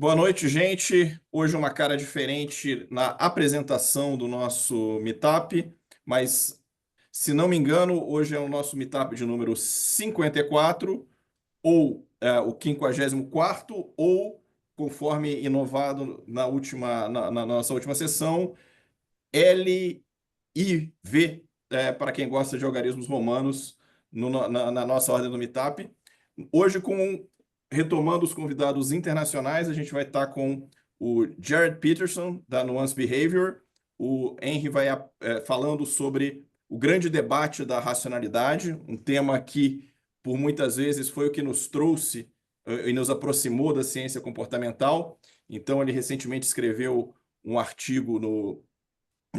Boa noite, gente. Hoje uma cara diferente na apresentação do nosso Meetup, mas, se não me engano, hoje é o nosso Meetup de número 54, ou o 54º, ou, conforme inovado na nossa última sessão, LIV, para quem gosta de algarismos romanos, na nossa ordem do Meetup. Hoje, retomando os convidados internacionais, a gente vai estar com o Jared Peterson, da Nuance Behavior. O Henry vai falando sobre o grande debate da racionalidade, um tema que, por muitas vezes, foi o que nos trouxe e nos aproximou da ciência comportamental. Então, ele recentemente escreveu um artigo no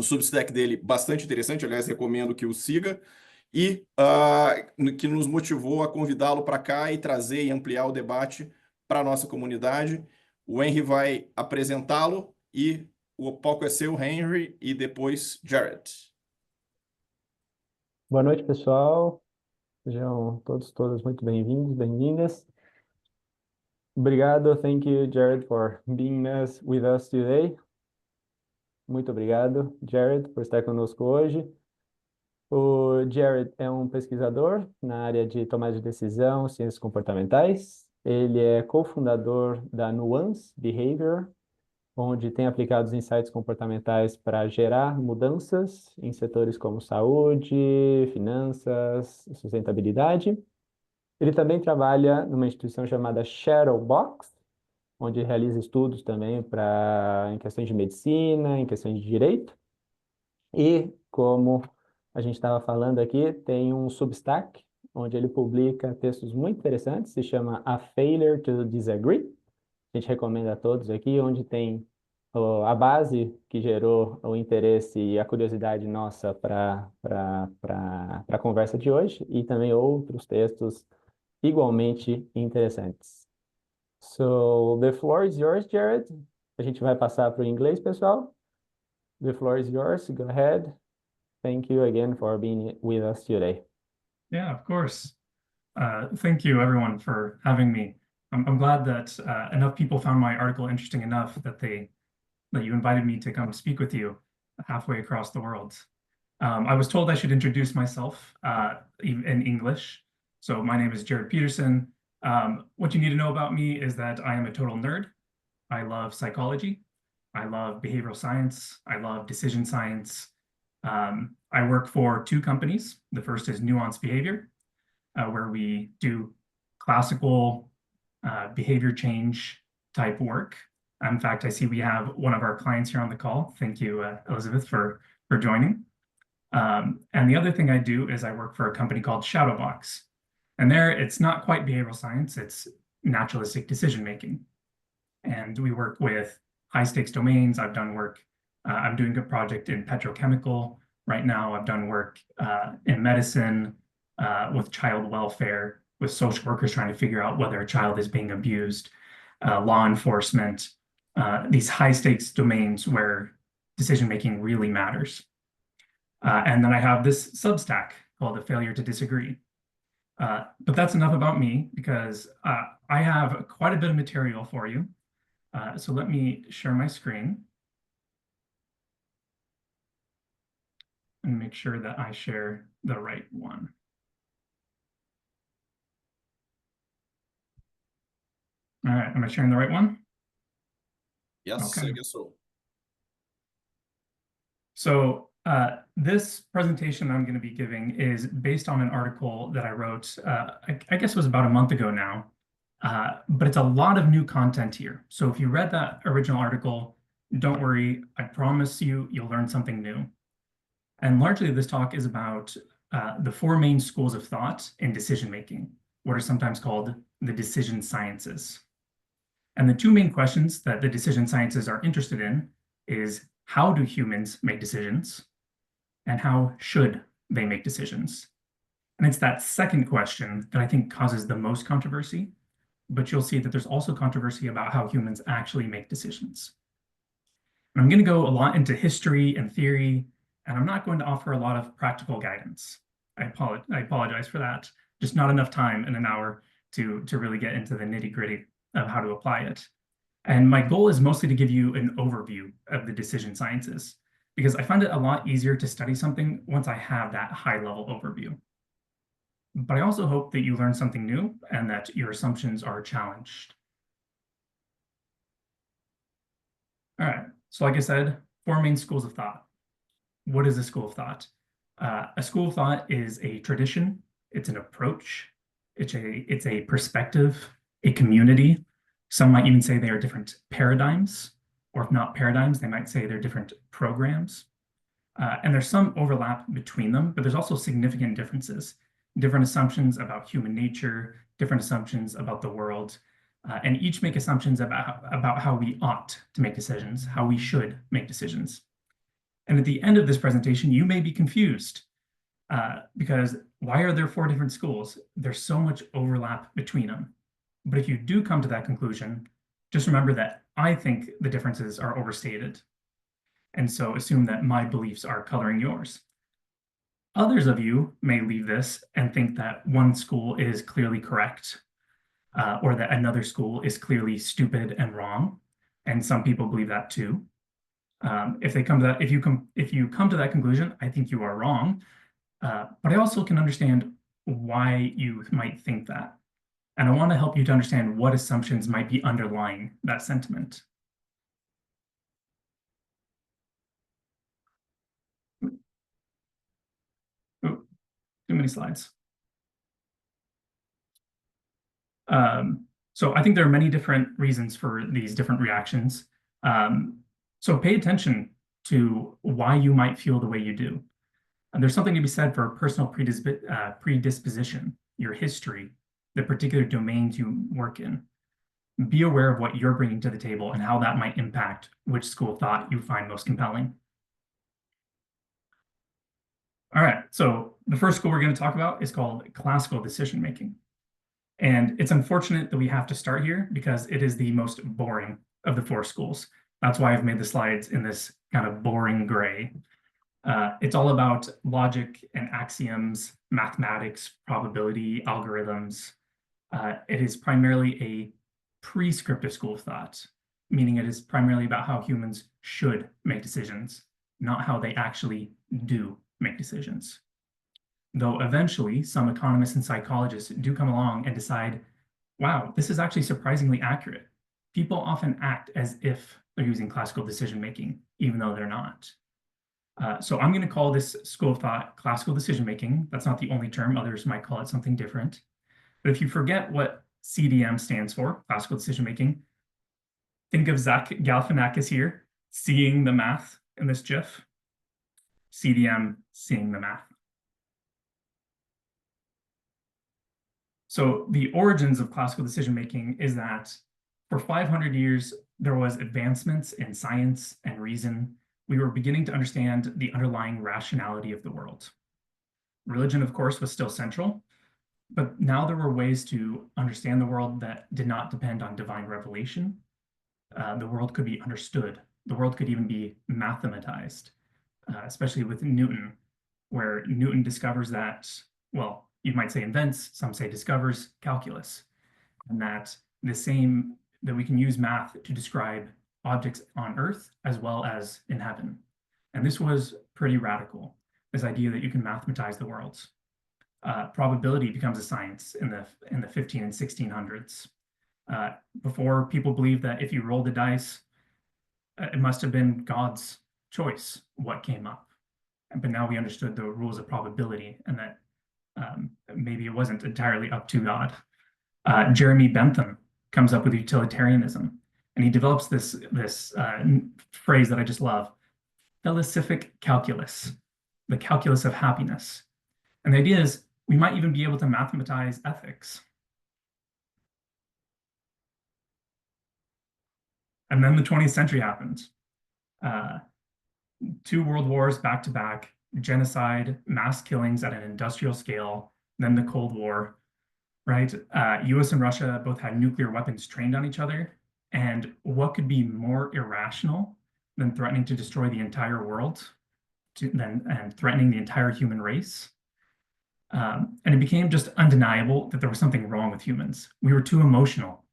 Substack dele, bastante interessante, aliás, recomendo que o siga, e que nos motivou a convidá-lo para cá e trazer e ampliar o debate para a nossa comunidade. O Henry vai apresentá-lo e o palco é seu, Henry, e depois Jared. Boa noite, pessoal. Sejam todas muito bem-vindos, bem-vindas. Obrigado, thank you, Jared, for being with us today. Muito obrigado, Jared, por estar conosco hoje. O Jared é um pesquisador na área de tomada de decisão, ciências comportamentais. Ele é cofundador da Nuance Behavior, onde tem aplicado os insights comportamentais para gerar mudanças em setores como saúde, finanças, sustentabilidade. Ele também trabalha numa instituição chamada Shadowbox, onde realiza estudos também em questões de medicina, em questões de direito. E, como a gente estava falando aqui, tem um Substack, onde ele publica textos muito interessantes, se chama A Failure to Disagree. A gente recomenda a todos aqui, onde tem a base que gerou o interesse e a curiosidade nossa para a conversa de hoje, e também outros textos igualmente interessantes. So, the floor is yours, Jared. A gente vai passar para o inglês, pessoal. The floor is yours. Go ahead. Thank you again for being with us today. Yeah, of course. Thank you, everyone, for having me. I'm glad that enough people found my article interesting enough that you invited me to come speak with you halfway across the world. I was told I should introduce myself in English. So my name is Jared Peterson. What you need to know about me is that I am a total nerd. I love psychology. I love behavioral science. I love decision science. I work for two companies. The first is Nuance Behavior, where we do classical behavior change type work. In fact, I see we have one of our clients here on the call. Thank you, Elizabeth, for joining. And the other thing I do is I work for a company called Shadowbox. And there, it's not quite behavioral science, it's naturalistic decision making. And we work with high stakes domains. I've done work, I'm doing a project in petrochemical right now. I've done work in medicine, with child welfare, with social workers trying to figure out whether a child is being abused, law enforcement, these high stakes domains where decision making really matters. And then I have this Substack called A Failure to Disagree. But that's enough about me, because I have quite a bit of material for you. So let me share my screen and make sure that I share the right one. All right, am I sharing the right one? Yes, Okay. I guess so. So this presentation I'm going to be giving is based on an article that I wrote, I guess it was about a month ago now, but it's a lot of new content here. So if you read that original article, don't worry, I promise you'll learn something new. And largely this talk is about the four main schools of thought in decision-making, what are sometimes called the decision sciences. And the two main questions that the decision sciences are interested in is, how do humans make decisions? And how should they make decisions? And it's that second question that I think causes the most controversy, but you'll see that there's also controversy about how humans actually make decisions. And I'm going to go a lot into history and theory, and I'm not going to offer a lot of practical guidance. I apologize for that. Just not enough time in an hour to really get into the nitty-gritty of how to apply it. And my goal is mostly to give you an overview of the decision sciences, because I find it a lot easier to study something once I have that high-level overview. But I also hope that you learn something new and that your assumptions are challenged. All right, so like I said, 4 main schools of thought. What is a school of thought? A school of thought is a tradition, it's an approach, it's a perspective, a community. Some might even say they are different paradigms, or if not paradigms, they might say they're different programs. And there's some overlap between them, but there's also significant differences. Different assumptions about human nature, different assumptions about the world, and each make assumptions about how we ought to make decisions, how we should make decisions. And at the end of this presentation, you may be confused because why are there 4 different schools? There's so much overlap between them. But if you do come to that conclusion, just remember that I think the differences are overstated. And so assume that my beliefs are coloring yours. Others of you may leave this and think that one school is clearly correct, or that another school is clearly stupid and wrong. And some people believe that too. If you come to that conclusion, I think you are wrong. But I also can understand why you might think that. And I want to help you to understand what assumptions might be underlying that sentiment. Oh, too many slides. So I think there are many different reasons for these different reactions. So pay attention to why you might feel the way you do. And there's something to be said for personal predisposition, your history, the particular domains you work in. Be aware of what you're bringing to the table and how that might impact which school of thought you find most compelling. All right, so the first school we're going to talk about is called classical decision making. And it's unfortunate that we have to start here because it is the most boring of the 4 schools. That's why I've made the slides in this kind of boring gray. It's all about logic and axioms, mathematics, probability, algorithms. It is primarily a prescriptive school of thought, meaning it is primarily about how humans should make decisions, not how they actually do make decisions. Though eventually some economists and psychologists do come along and decide, wow, this is actually surprisingly accurate. People often act as if they're using classical decision-making, even though they're not. So I'm going to call this school of thought classical decision-making. That's not the only term. Others might call it something different. But if you forget what CDM stands for, classical decision-making, think of Zach Galifianakis here, seeing the math in this GIF. CDM, seeing the math. So the origins of classical decision-making is that for 500 years, there was advancements in science and reason. We were beginning to understand the underlying rationality of the world. Religion, of course, was still central, but now there were ways to understand the world that did not depend on divine revelation. The world could be understood. The world could even be mathematized, especially with Newton, where Newton discovers that, well, you might say invents, some say discovers calculus, and that we can use math to describe objects on Earth as well as in heaven. And this was pretty radical, this idea that you can mathematize the world. Probability becomes a science in the 15 and 1600s. Before, people believed that if you rolled the dice, it must have been God's choice what came up. But now we understood the rules of probability and that maybe it wasn't entirely up to God. Jeremy Bentham comes up with utilitarianism, and he develops this phrase that I just love, philosophic calculus, the calculus of happiness. And the idea is we might even be able to mathematize ethics. And then the 20th century happened. 2 world wars back to back, genocide, mass killings at an industrial scale, then the Cold War, right? US and Russia both had nuclear weapons trained on each other. And what could be more irrational than threatening to destroy the entire world and threatening the entire human race? And it became just undeniable that there was something wrong with humans. We were too emotional.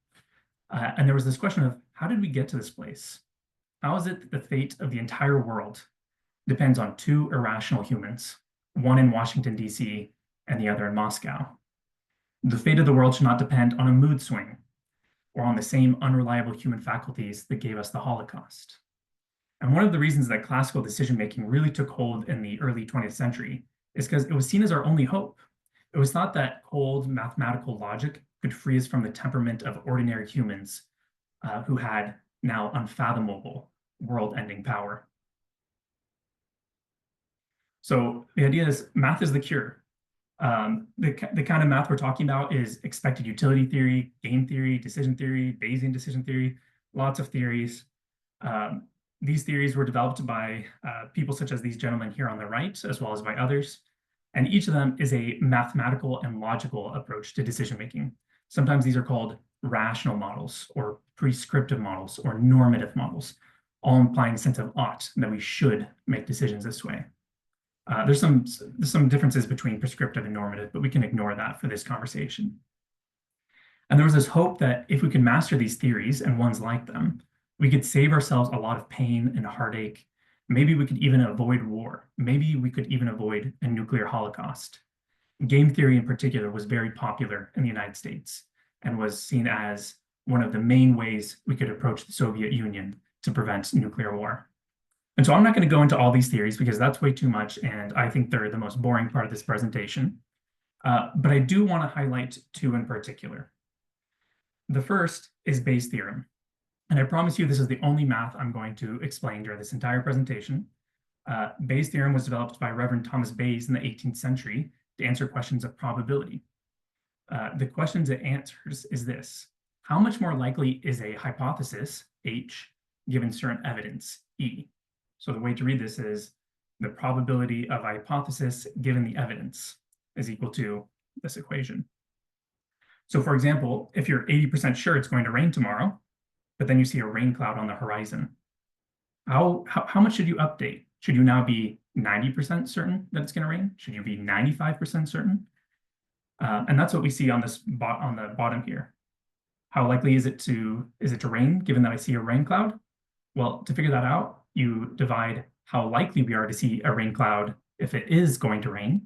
And there was this question of, how did we get to this place? How is it that the fate of the entire world depends on two irrational humans, one in Washington, D.C., and the other in Moscow? The fate of the world should not depend on a mood swing or on the same unreliable human faculties that gave us the Holocaust. And one of the reasons that classical decision-making really took hold in the early 20th century is because it was seen as our only hope. It was thought that cold mathematical logic could free us from the temperament of ordinary humans who had now unfathomable world-ending power. So the idea is math is the cure. The kind of math we're talking about is expected utility theory, game theory, decision theory, Bayesian decision theory, lots of theories. These theories were developed by people such as these gentlemen here on the right, as well as by others. And each of them is a mathematical and logical approach to decision-making. Sometimes these are called rational models or prescriptive models or normative models, all implying a sense of ought, that we should make decisions this way. There's some differences between prescriptive and normative, but we can ignore that for this conversation. And there was this hope that if we could master these theories and ones like them, we could save ourselves a lot of pain and heartache. Maybe we could even avoid war. Maybe we could even avoid a nuclear holocaust. Game theory in particular was very popular in the United States and was seen as one of the main ways we could approach the Soviet Union to prevent nuclear war. And so I'm not going to go into all these theories because that's way too much, and I think they're the most boring part of this presentation. But I do want to highlight two in particular. The first is Bayes' theorem. And I promise you this is the only math I'm going to explain during this entire presentation. Bayes' theorem was developed by Reverend Thomas Bayes in the 18th century to answer questions of probability. The questions it answers is this: how much more likely is a hypothesis, H, given certain evidence, E? So the way to read this is the probability of a hypothesis given the evidence is equal to this equation. So for example, if you're 80% sure it's going to rain tomorrow, but then you see a rain cloud on the horizon, how much should you update? Should you now be 90% certain that it's going to rain? Should you be 95% certain? And that's what we see on this on the bottom here. How likely is it to rain given that I see a rain cloud? Well, to figure that out, you divide how likely we are to see a rain cloud if it is going to rain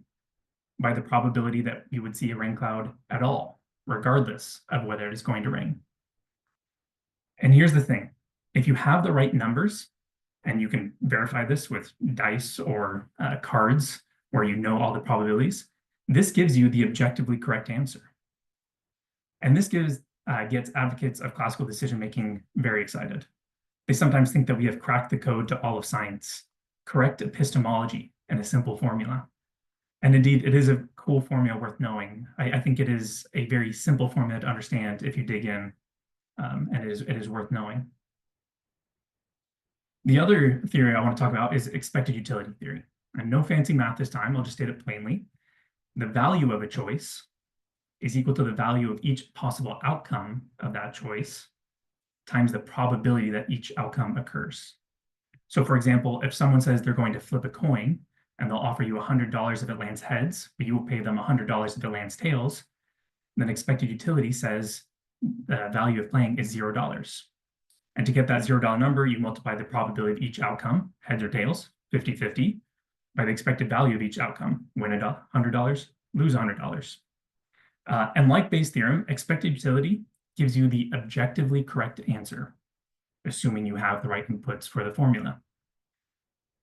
by the probability that you would see a rain cloud at all, regardless of whether it is going to rain. And here's the thing: if you have the right numbers, and you can verify this with dice or cards where you know all the probabilities, this gives you the objectively correct answer. And this gets advocates of classical decision-making very excited. They sometimes think that we have cracked the code to all of science, correct epistemology in a simple formula. And indeed, it is a cool formula worth knowing. I think it is a very simple formula to understand if you dig in, and it is worth knowing. The other theory I want to talk about is expected utility theory. And no fancy math this time, I'll just state it plainly. The value of a choice is equal to the value of each possible outcome of that choice times the probability that each outcome occurs. So for example, if someone says they're going to flip a coin and they'll offer you $100 if it lands heads, but you will pay them $100 if it lands tails, then expected utility says the value of playing is $0. And to get that $0 number, you multiply the probability of each outcome, heads or tails, 50-50, by the expected value of each outcome. Win $100, lose $100. And like Bayes' theorem, expected utility gives you the objectively correct answer, assuming you have the right inputs for the formula.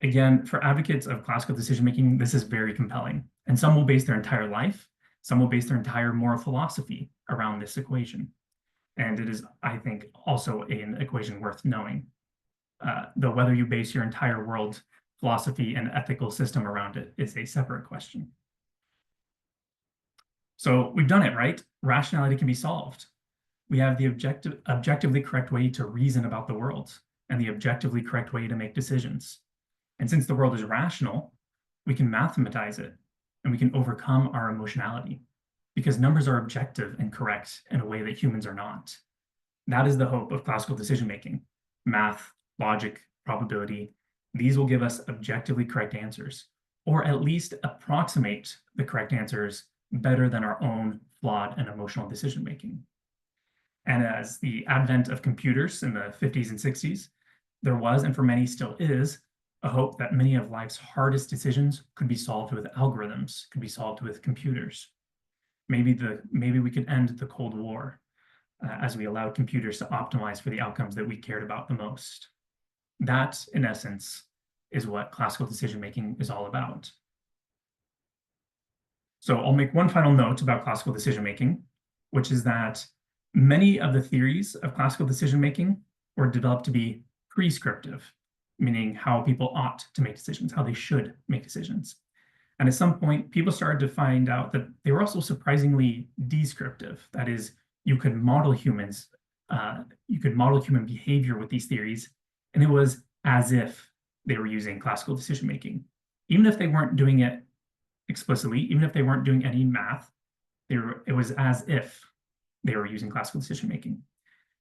Again, for advocates of classical decision-making, this is very compelling. And some will base their entire life, some will base their entire moral philosophy around this equation. And it is, I think, also an equation worth knowing. Though whether you base your entire world philosophy and ethical system around it is a separate question. So we've done it, right? Rationality can be solved. We have the objectively correct way to reason about the world and the objectively correct way to make decisions. And since the world is rational, we can mathematize it and we can overcome our emotionality because numbers are objective and correct in a way that humans are not. That is the hope of classical decision-making. Math, logic, probability, these will give us objectively correct answers, or at least approximate the correct answers better than our own flawed and emotional decision-making. And as the advent of computers in the 50s and 60s, there was, and for many still is, a hope that many of life's hardest decisions could be solved with algorithms, could be solved with computers. Maybe we could end the Cold War as we allowed computers to optimize for the outcomes that we cared about the most. That, in essence, is what classical decision-making is all about. So I'll make one final note about classical decision-making, which is that many of the theories of classical decision-making were developed to be prescriptive, meaning how people ought to make decisions, how they should make decisions. And at some point, people started to find out that they were also surprisingly descriptive. That is, you could model human behavior with these theories, and it was as if they were using classical decision-making. Even if they weren't doing it explicitly, even if they weren't doing any math, it was as if they were using classical decision-making.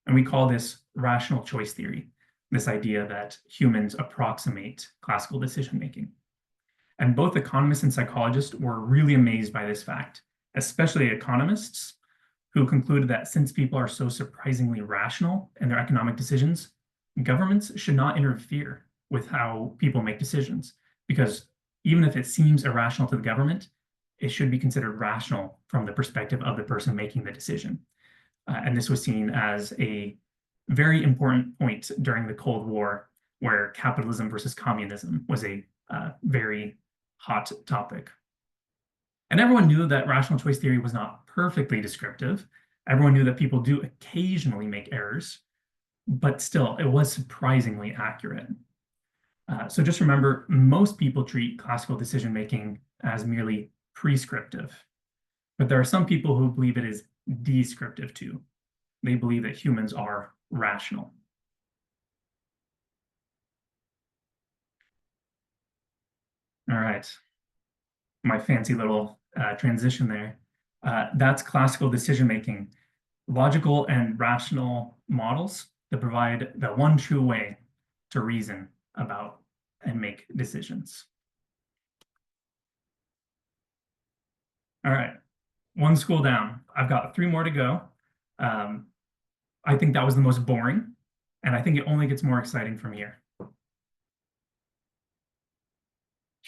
And we call this rational choice theory, this idea that humans approximate classical decision-making. And both economists and psychologists were really amazed by this fact, especially economists, who concluded that since people are so surprisingly rational in their economic decisions, governments should not interfere with how people make decisions, because even if it seems irrational to the government, it should be considered rational from the perspective of the person making the decision. And this was seen as a very important point during the Cold War, where capitalism versus communism was a very hot topic. And everyone knew that rational choice theory was not perfectly descriptive. Everyone knew that people do occasionally make errors, but still, it was surprisingly accurate. So just remember, most people treat classical decision-making as merely prescriptive, but there are some people who believe it is descriptive too. They believe that humans are rational. All right, my fancy little transition there. That's classical decision-making, logical and rational models that provide the one true way to reason about and make decisions. All right, one school down. I've got 3 more to go. I think that was the most boring, and I think it only gets more exciting from here.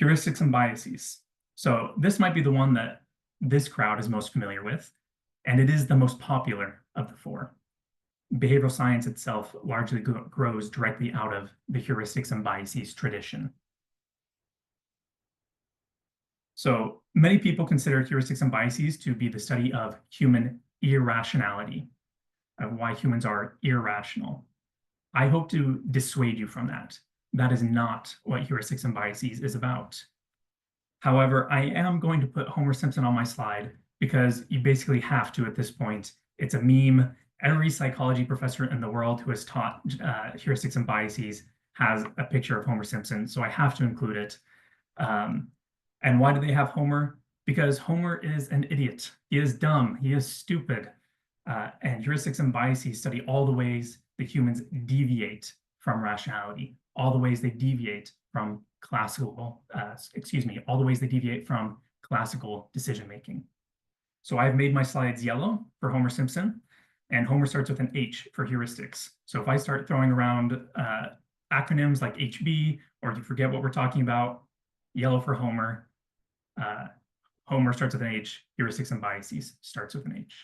Heuristics and biases. So this might be the one that this crowd is most familiar with, and it is the most popular of the 4. Behavioral science itself largely grows directly out of the heuristics and biases tradition. So many people consider heuristics and biases to be the study of human irrationality, of why humans are irrational. I hope to dissuade you from that. That is not what heuristics and biases is about. However, I am going to put Homer Simpson on my slide because you basically have to at this point. It's a meme. Every psychology professor in the world who has taught heuristics and biases has a picture of Homer Simpson, so I have to include it. And why do they have Homer? Because Homer is an idiot. He is dumb. He is stupid. And heuristics and biases study all the ways that humans deviate from rationality, all the ways they deviate from classical, all the ways they deviate from classical decision-making. So I've made my slides yellow for Homer Simpson, and Homer starts with an H for heuristics. So if I start throwing around acronyms like HB, or you forget what we're talking about, yellow for Homer. Homer starts with an H, heuristics and biases starts with an H.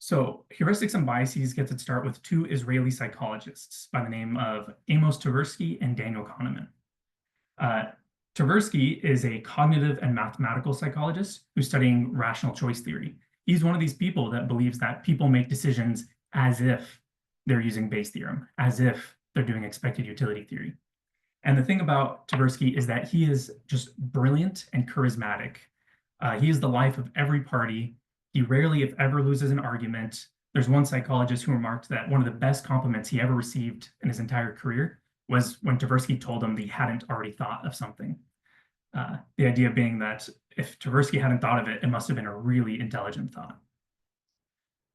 So heuristics and biases gets its start with 2 Israeli psychologists by the name of Amos Tversky and Daniel Kahneman. Tversky is a cognitive and mathematical psychologist who's studying rational choice theory. He's one of these people that believes that people make decisions as if they're using Bayes' theorem, as if they're doing expected utility theory. And the thing about Tversky is that he is just brilliant and charismatic. He is the life of every party. He rarely, if ever, loses an argument. There's one psychologist who remarked that one of the best compliments he ever received in his entire career was when Tversky told him that he hadn't already thought of something. The idea being that if Tversky hadn't thought of it, it must have been a really intelligent thought.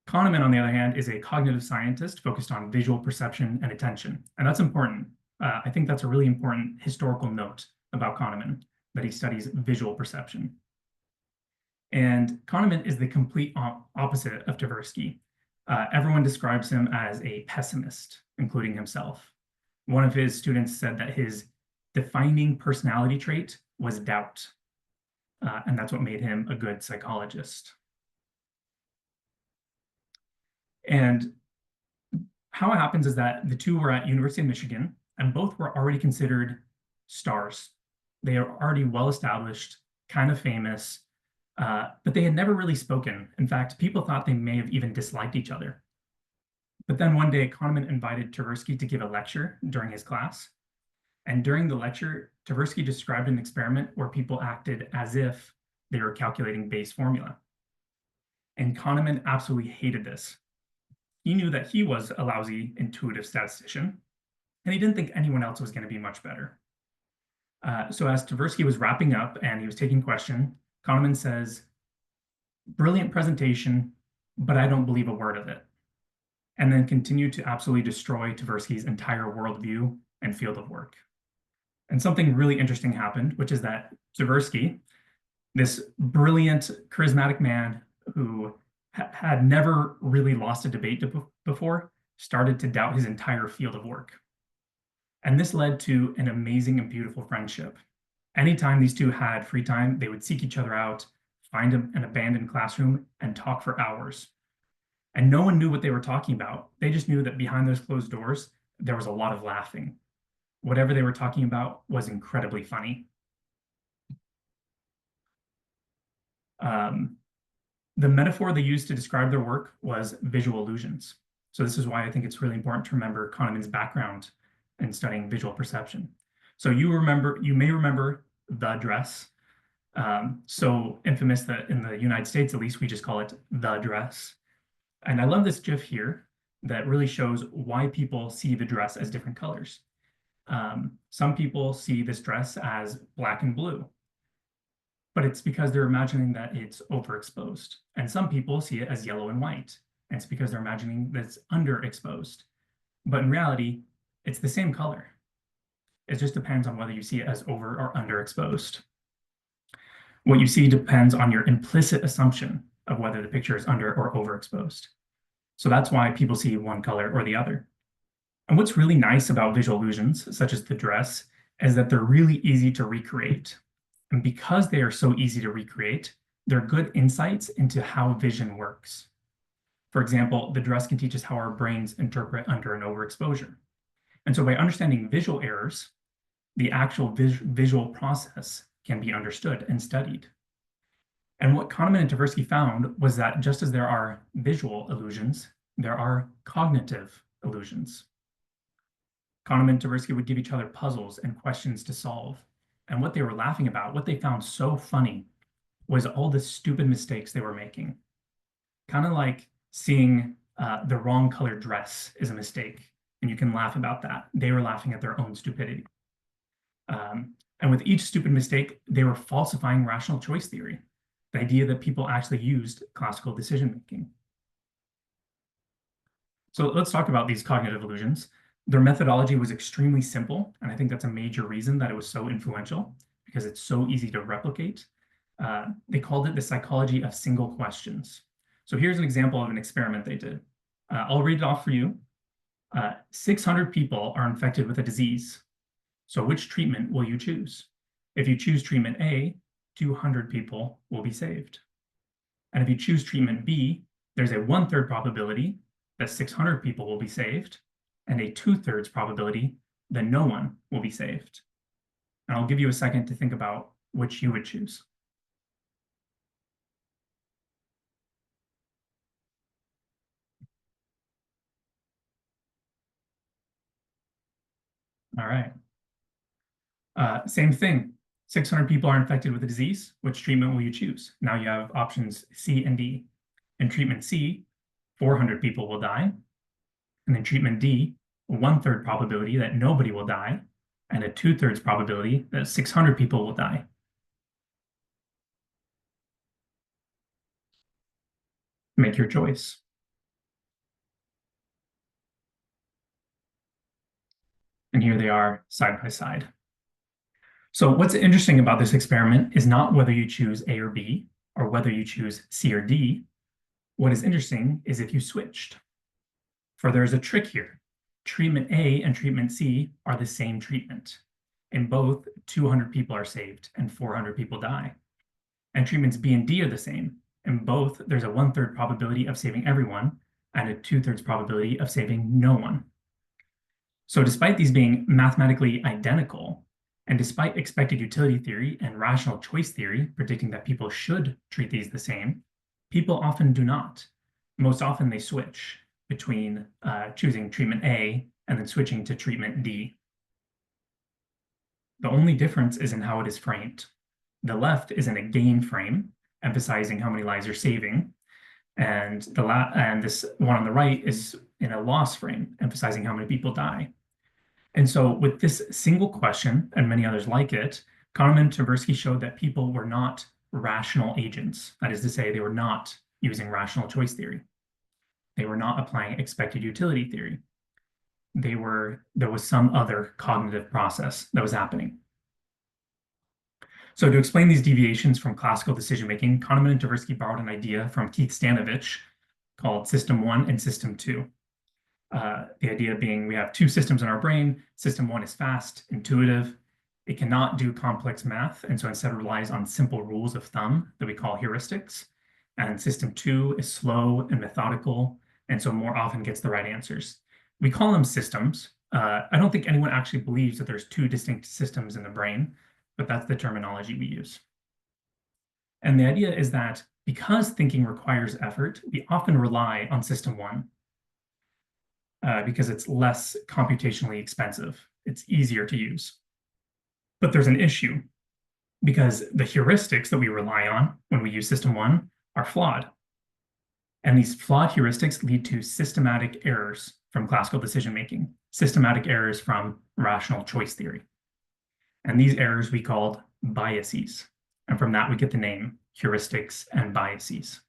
Kahneman, on the other hand, is a cognitive scientist focused on visual perception and attention. And that's important. I think that's a really important historical note about Kahneman, that he studies visual perception. And Kahneman is the complete opposite of Tversky. Everyone describes him as a pessimist, including himself. One of his students said that his defining personality trait was doubt. And that's what made him a good psychologist. And how it happens is that the two were at University of Michigan, and both were already considered stars. They are already well-established, kind of famous, but they had never really spoken. In fact, people thought they may have even disliked each other. But then one day, Kahneman invited Tversky to give a lecture during his class. And during the lecture, Tversky described an experiment where people acted as if they were calculating Bayes' formula. And Kahneman absolutely hated this. He knew that he was a lousy intuitive statistician, and he didn't think anyone else was going to be much better. So as Tversky was wrapping up and he was taking question, Kahneman says, "Brilliant presentation, but I don't believe a word of it." And then continued to absolutely destroy Tversky's entire worldview and field of work. And something really interesting happened, which is that Tversky, this brilliant, charismatic man who had never really lost a debate before, started to doubt his entire field of work. And this led to an amazing and beautiful friendship. Anytime these two had free time, they would seek each other out, find an abandoned classroom, and talk for hours. And no one knew what they were talking about. They just knew that behind those closed doors, there was a lot of laughing. Whatever they were talking about was incredibly funny. The metaphor they used to describe their work was visual illusions. So this is why I think it's really important to remember Kahneman's background in studying visual perception. So you may remember the dress. So infamous that in the United States, at least, we just call it the dress. And I love this GIF here that really shows why people see the dress as different colors. Some people see this dress as black and blue, but it's because they're imagining that it's overexposed. And some people see it as yellow and white, and it's because they're imagining that it's underexposed. But in reality, it's the same color. It just depends on whether you see it as over or underexposed. What you see depends on your implicit assumption of whether the picture is under or overexposed. So that's why people see one color or the other. And what's really nice about visual illusions, such as the dress, is that they're really easy to recreate. And because they are so easy to recreate, they're good insights into how vision works. For example, the dress can teach us how our brains interpret under and overexposure. And so by understanding visual errors, the actual visual process can be understood and studied. And what Kahneman and Tversky found was that just as there are visual illusions, there are cognitive illusions. Kahneman and Tversky would give each other puzzles and questions to solve. And what they were laughing about, what they found so funny, was all the stupid mistakes they were making. Kind of like seeing the wrong colored dress is a mistake, and you can laugh about that. They were laughing at their own stupidity. And with each stupid mistake, they were falsifying rational choice theory, the idea that people actually used classical decision-making. So let's talk about these cognitive illusions. Their methodology was extremely simple, and I think that's a major reason that it was so influential, because it's so easy to replicate. They called it the psychology of single questions. So here's an example of an experiment they did. I'll read it off for you. 600 people are infected with a disease. So which treatment will you choose? If you choose treatment A, 200 people will be saved. And if you choose treatment B, there's a 1/3 probability that 600 people will be saved, and a 2/3 probability that no one will be saved. And I'll give you a second to think about which you would choose. All right. Same thing. 600 people are infected with a disease. Which treatment will you choose? Now you have options C and D. In treatment C, 400 people will die. And in treatment D, a 1/3 probability that nobody will die, and a 2/3 probability that 600 people will die. Make your choice. And here they are side by side. So what's interesting about this experiment is not whether you choose A or B, or whether you choose C or D. What is interesting is if you switched. For there's a trick here. Treatment A and treatment C are the same treatment. In both, 200 people are saved and 400 people die. And treatments B and D are the same. In both, there's a 1/3 probability of saving everyone and a 2/3 probability of saving no one. So despite these being mathematically identical, and despite expected utility theory and rational choice theory predicting that people should treat these the same, people often do not. Most often they switch between choosing treatment A and then switching to treatment D. The only difference is in how it is framed. The left is in a gain frame, emphasizing how many lives you're saving, and this one on the right is in a loss frame, emphasizing how many people die. And so with this single question, and many others like it, Kahneman and Tversky showed that people were not rational agents. That is to say, they were not using rational choice theory. They were not applying expected utility theory. There was some other cognitive process that was happening. So to explain these deviations from classical decision-making, Kahneman and Tversky borrowed an idea from Keith Stanovich called System 1 and System 2. The idea being we have two systems in our brain. System 1 is fast, intuitive. It cannot do complex math, and so instead relies on simple rules of thumb that we call heuristics. And System 2 is slow and methodical, and so more often gets the right answers. We call them systems. I don't think anyone actually believes that there's two distinct systems in the brain, but that's the terminology we use. And the idea is that because thinking requires effort, we often rely on System 1 because it's less computationally expensive. It's easier to use. But there's an issue because the heuristics that we rely on when we use System 1 are flawed. And these flawed heuristics lead to systematic errors from classical decision-making, systematic errors from rational choice theory. And these errors we called biases. And from that, we get the name heuristics and biases.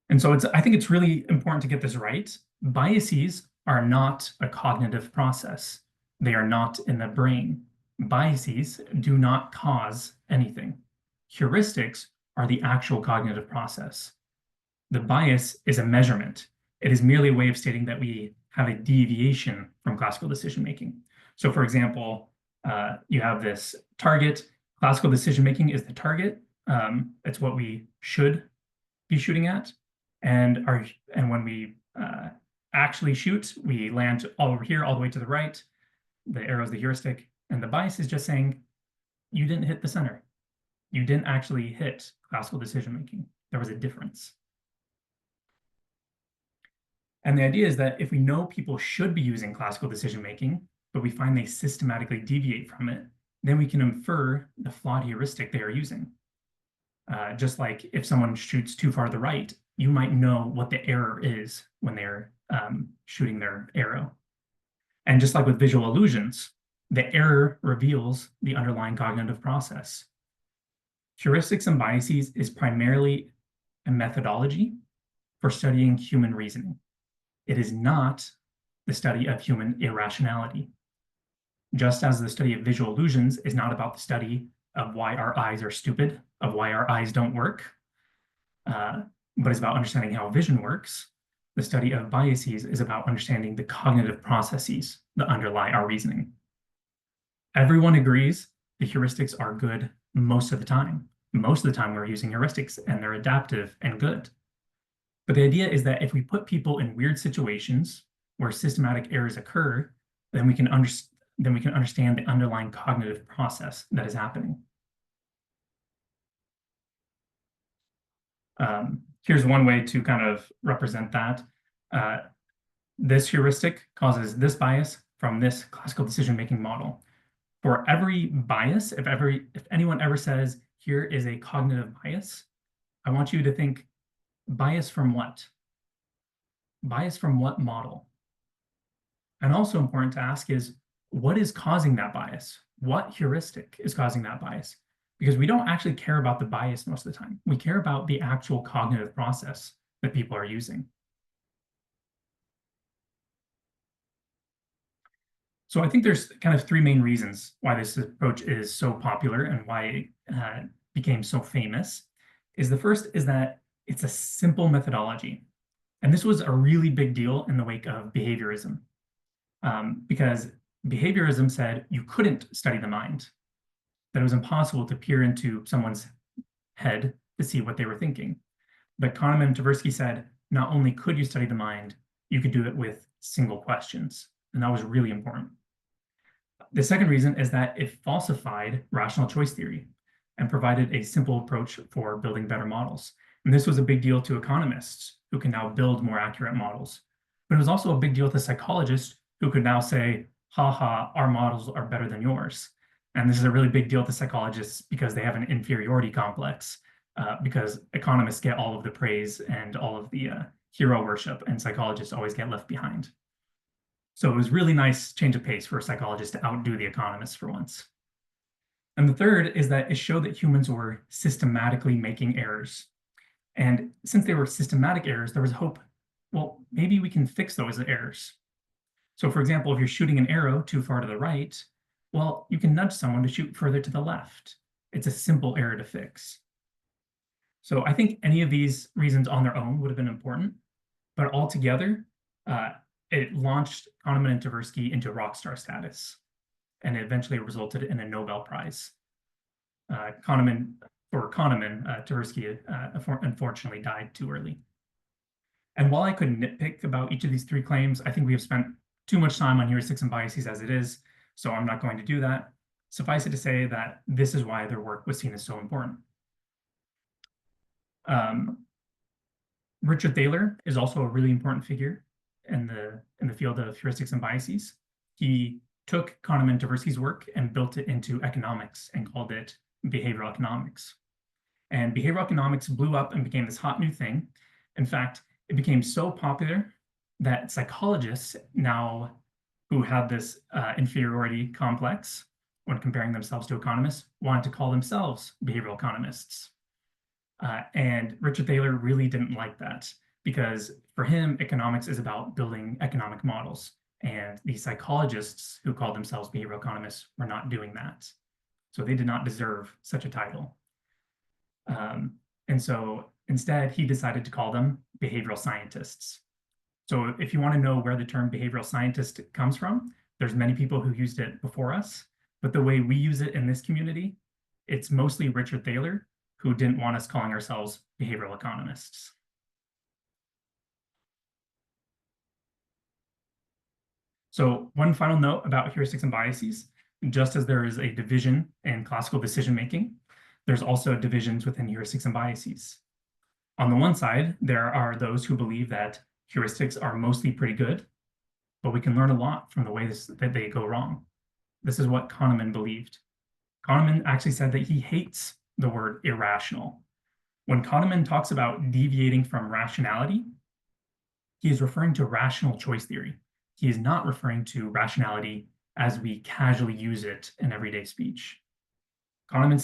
And so I think it's really important to get this right. Biases are not a cognitive process. They are not in the brain. Biases do not cause anything. Heuristics are the actual cognitive process. The bias is a measurement. It is merely a way of stating that we have a deviation from classical decision-making. So for example, you have this target. Classical decision-making is the target. It's what we should be shooting at. And when we actually shoot, we land all over here, all the way to the right. The arrow is the heuristic. And the bias is just saying, you didn't hit the center. You didn't actually hit classical decision-making. There was a difference. And the idea is that if we know people should be using classical decision-making, but we find they systematically deviate from it, then we can infer the flawed heuristic they are using. Just like if someone shoots too far to the right, you might know what the error is when they're shooting their arrow. And just like with visual illusions, the error reveals the underlying cognitive process. Heuristics and biases is primarily a methodology for studying human reasoning. It is not the study of human irrationality. Just as the study of visual illusions is not about the study of why our eyes are stupid, of why our eyes don't work, but is about understanding how vision works, the study of biases is about understanding the cognitive processes that underlie our reasoning. Everyone agrees the heuristics are good most of the time. Most of the time we're using heuristics and they're adaptive and good. But the idea is that if we put people in weird situations where systematic errors occur, then we can understand the underlying cognitive process that is happening. Here's one way to kind of represent that. This heuristic causes this bias from this classical decision-making model. For every bias, if anyone ever says, here is a cognitive bias, I want you to think, bias from what? Bias from what model? And also important to ask is, what is causing that bias? What heuristic is causing that bias? Because we don't actually care about the bias most of the time. We care about the actual cognitive process that people are using. So I think there's kind of three main reasons why this approach is so popular and why it became so famous. The first is that it's a simple methodology. And this was a really big deal in the wake of behaviorism, because behaviorism said you couldn't study the mind, that it was impossible to peer into someone's head to see what they were thinking. But Kahneman and Tversky said, not only could you study the mind, you could do it with single questions. And that was really important. The second reason is that it falsified rational choice theory and provided a simple approach for building better models. And this was a big deal to economists who can now build more accurate models. But it was also a big deal to psychologists who could now say, haha, our models are better than yours. And this is a really big deal to psychologists because they have an inferiority complex, because economists get all of the praise and all of the hero worship, and psychologists always get left behind. So it was really nice change of pace for psychologists to outdo the economists for once. And the third is that it showed that humans were systematically making errors. And since they were systematic errors, there was hope. Well, maybe we can fix those errors. So for example, if you're shooting an arrow too far to the right, well, you can nudge someone to shoot further to the left. It's a simple error to fix. So I think any of these reasons on their own would have been important, but altogether, it launched Kahneman and Tversky into rock star status, and it eventually resulted in a Nobel Prize. Tversky unfortunately died too early. And while I could nitpick about each of these three claims, I think we have spent too much time on heuristics and biases as it is, so I'm not going to do that. Suffice it to say that this is why their work was seen as so important. Richard Thaler is also a really important figure in the field of heuristics and biases. He took Kahneman and Tversky's work and built it into economics and called it behavioral economics. And behavioral economics blew up and became this hot new thing. In fact, it became so popular that psychologists now, who had this inferiority complex when comparing themselves to economists, wanted to call themselves behavioral economists. And Richard Thaler really didn't like that, because for him, economics is about building economic models. And the psychologists who called themselves behavioral economists were not doing that. So they did not deserve such a title. And so instead, he decided to call them behavioral scientists. So if you want to know where the term behavioral scientist comes from, there's many people who used it before us. But the way we use it in this community, it's mostly Richard Thaler, who didn't want us calling ourselves behavioral economists. So one final note about heuristics and biases: just as there is a division in classical decision-making, there's also divisions within heuristics and biases. On the one side, there are those who believe that heuristics are mostly pretty good, but we can learn a lot from the way that they go wrong. This is what Kahneman believed. Kahneman actually said that he hates the word irrational. When Kahneman talks about deviating from rationality, he is referring to rational choice theory. He is not referring to rationality as we casually use it in everyday speech. Kahneman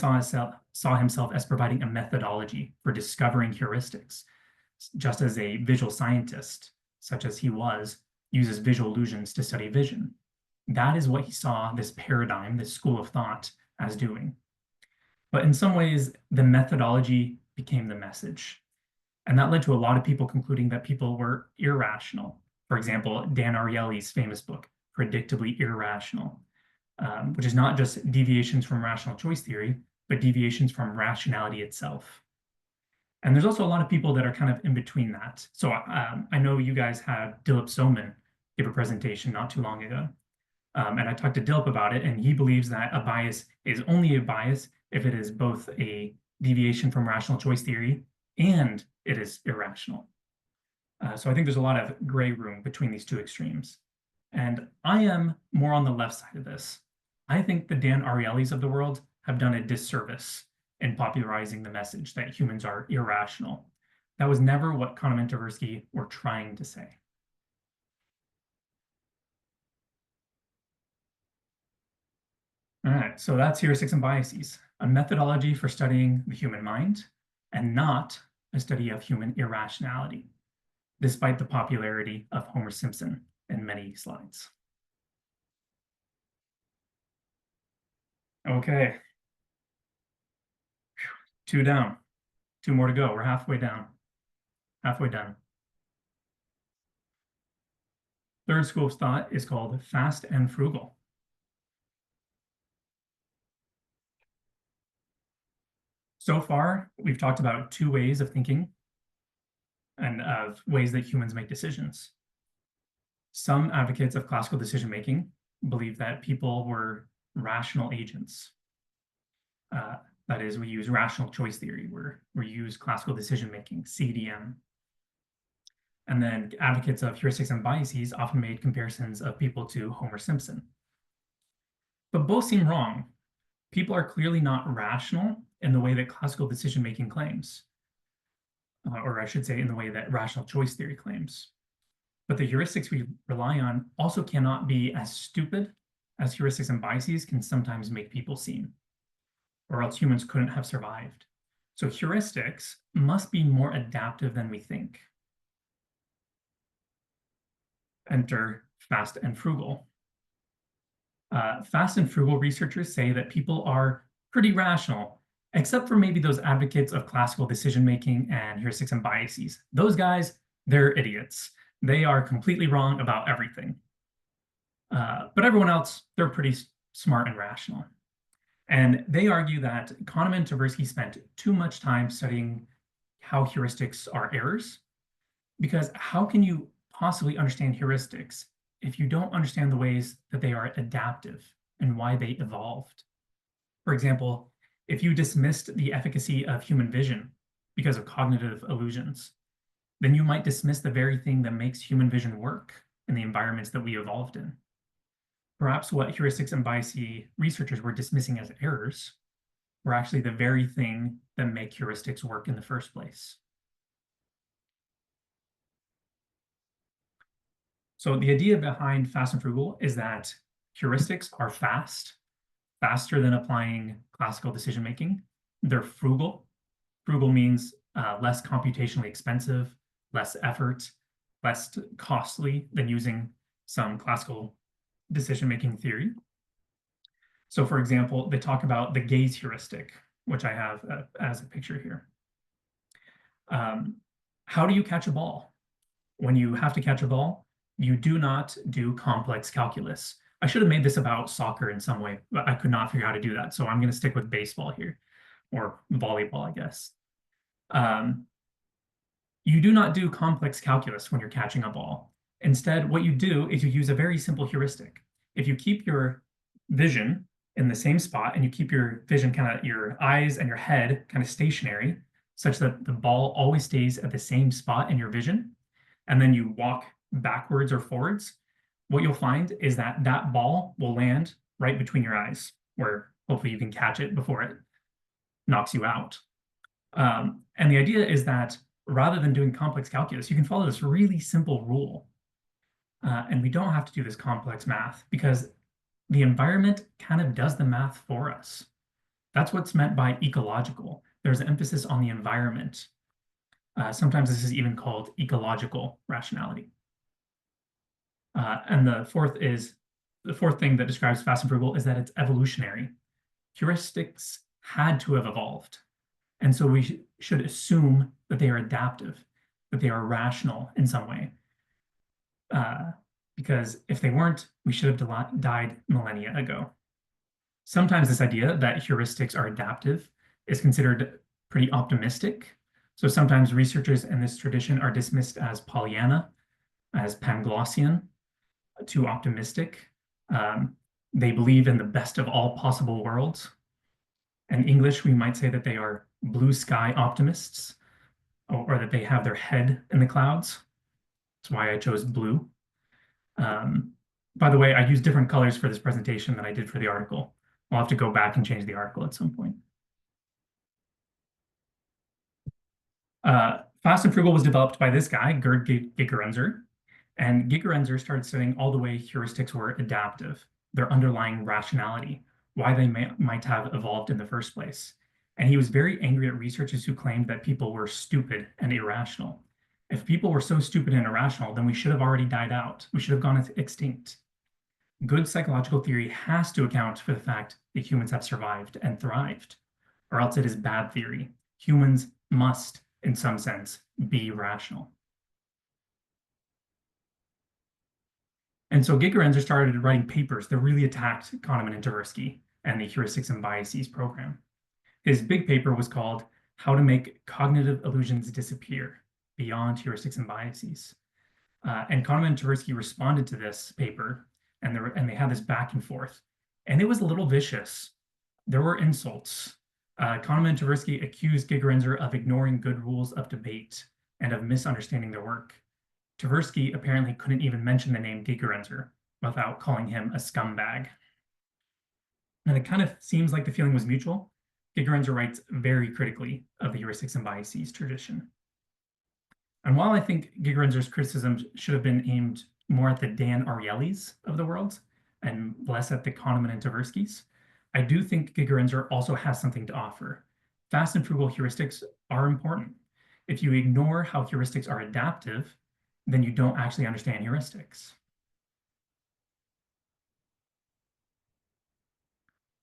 saw himself as providing a methodology for discovering heuristics, just as a visual scientist, such as he was, uses visual illusions to study vision. That is what he saw this paradigm, this school of thought, as doing. But in some ways, the methodology became the message. And that led to a lot of people concluding that people were irrational. For example, Dan Ariely's famous book, Predictably Irrational, which is not just deviations from rational choice theory, but deviations from rationality itself. And there's also a lot of people that are kind of in between that. So I know you guys had Dilip Soman give a presentation not too long ago. And I talked to Dilip about it, and he believes that a bias is only a bias if it is both a deviation from rational choice theory and it is irrational. So I think there's a lot of gray room between these two extremes. And I am more on the left side of this. I think the Dan Ariely's of the world have done a disservice in popularizing the message that humans are irrational. That was never what Kahneman and Tversky were trying to say. All right, so that's heuristics and biases, a methodology for studying the human mind and not a study of human irrationality, despite the popularity of Homer Simpson in many slides. Okay. 2 down. 2 more to go. We're halfway down. Halfway done. Third school of thought is called fast and frugal. So far, we've talked about 2 ways of thinking and of ways that humans make decisions. Some advocates of classical decision-making believe that people were rational agents. That is, we use rational choice theory, where we use classical decision-making, CDM. And then advocates of heuristics and biases often made comparisons of people to Homer Simpson. But both seem wrong. People are clearly not rational in the way that classical decision-making claims, or I should say in the way that rational choice theory claims. But the heuristics we rely on also cannot be as stupid as heuristics and biases can sometimes make people seem, or else humans couldn't have survived. So heuristics must be more adaptive than we think. Enter fast and frugal. Fast and frugal researchers say that people are pretty rational, except for maybe those advocates of classical decision-making and heuristics and biases. Those guys, they're idiots. They are completely wrong about everything. But everyone else, they're pretty smart and rational. And they argue that Kahneman and Tversky spent too much time studying how heuristics are errors, because how can you possibly understand heuristics if you don't understand the ways that they are adaptive and why they evolved? For example, if you dismissed the efficacy of human vision because of cognitive illusions, then you might dismiss the very thing that makes human vision work in the environments that we evolved in. Perhaps what heuristics and biases researchers were dismissing as errors were actually the very thing that make heuristics work in the first place. So the idea behind fast and frugal is that heuristics are fast, faster than applying classical decision-making. They're frugal. Frugal means less computationally expensive, less effort, less costly than using some classical decision-making theory. So for example, they talk about the gaze heuristic, which I have as a picture here. How do you catch a ball? When you have to catch a ball, you do not do complex calculus. I should have made this about soccer in some way, but I could not figure out how to do that. So I'm going to stick with baseball here, or volleyball, I guess. You do not do complex calculus when you're catching a ball. Instead, what you do is you use a very simple heuristic. If you keep your vision in the same spot and you keep your vision your eyes and your head kind of stationary, such that the ball always stays at the same spot in your vision, and then you walk backwards or forwards, what you'll find is that that ball will land right between your eyes, where hopefully you can catch it before it knocks you out. And the idea is that rather than doing complex calculus, you can follow this really simple rule. And we don't have to do this complex math because the environment kind of does the math for us. That's what's meant by ecological. There's an emphasis on the environment. Sometimes this is even called ecological rationality. And the fourth thing that describes fast and frugal is that it's evolutionary. Heuristics had to have evolved. And so we should assume that they are adaptive, that they are rational in some way. Because if they weren't, we should have died millennia ago. Sometimes this idea that heuristics are adaptive is considered pretty optimistic. So sometimes researchers in this tradition are dismissed as Pollyanna, as Panglossian, too optimistic. They believe in the best of all possible worlds. In English, we might say that they are blue sky optimists, or that they have their head in the clouds. That's why I chose blue. By the way, I used different colors for this presentation than I did for the article. I'll have to go back and change the article at some point. Fast and Frugal was developed by this guy, Gerd Gigerenzer. And Gigerenzer started studying all the way heuristics were adaptive, their underlying rationality, why they might have evolved in the first place. And he was very angry at researchers who claimed that people were stupid and irrational. If people were so stupid and irrational, then we should have already died out. We should have gone extinct. Good psychological theory has to account for the fact that humans have survived and thrived, or else it is bad theory. Humans must, in some sense, be rational. And so Gigerenzer started writing papers that really attacked Kahneman and Tversky and the heuristics and biases program. His big paper was called How to Make Cognitive Illusions Disappear Beyond Heuristics and Biases. And Kahneman and Tversky responded to this paper, and they had this back and forth. And it was a little vicious. There were insults. Kahneman and Tversky accused Gigerenzer of ignoring good rules of debate and of misunderstanding their work. Tversky apparently couldn't even mention the name Gigerenzer without calling him a scumbag. And it kind of seems like the feeling was mutual. Gigerenzer writes very critically of the heuristics and biases tradition. And while I think Gigerenzer's criticisms should have been aimed more at the Dan Ariely's of the world and less at the Kahneman and Tversky's, I do think Gigerenzer also has something to offer. Fast and frugal heuristics are important. If you ignore how heuristics are adaptive, then you don't actually understand heuristics.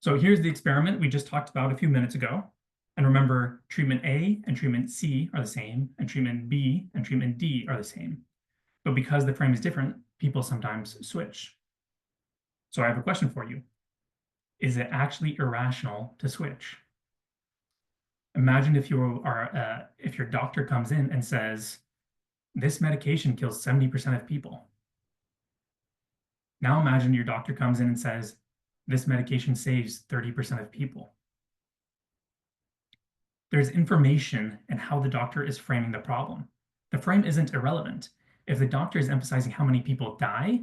So here's the experiment we just talked about a few minutes ago. And remember, treatment A and treatment C are the same, and treatment B and treatment D are the same. But because the frame is different, people sometimes switch. So I have a question for you. Is it actually irrational to switch? Imagine if if your doctor comes in and says, this medication kills 70% of people. Now imagine your doctor comes in and says, this medication saves 30% of people. There's information in how the doctor is framing the problem. The frame isn't irrelevant. If the doctor is emphasizing how many people die,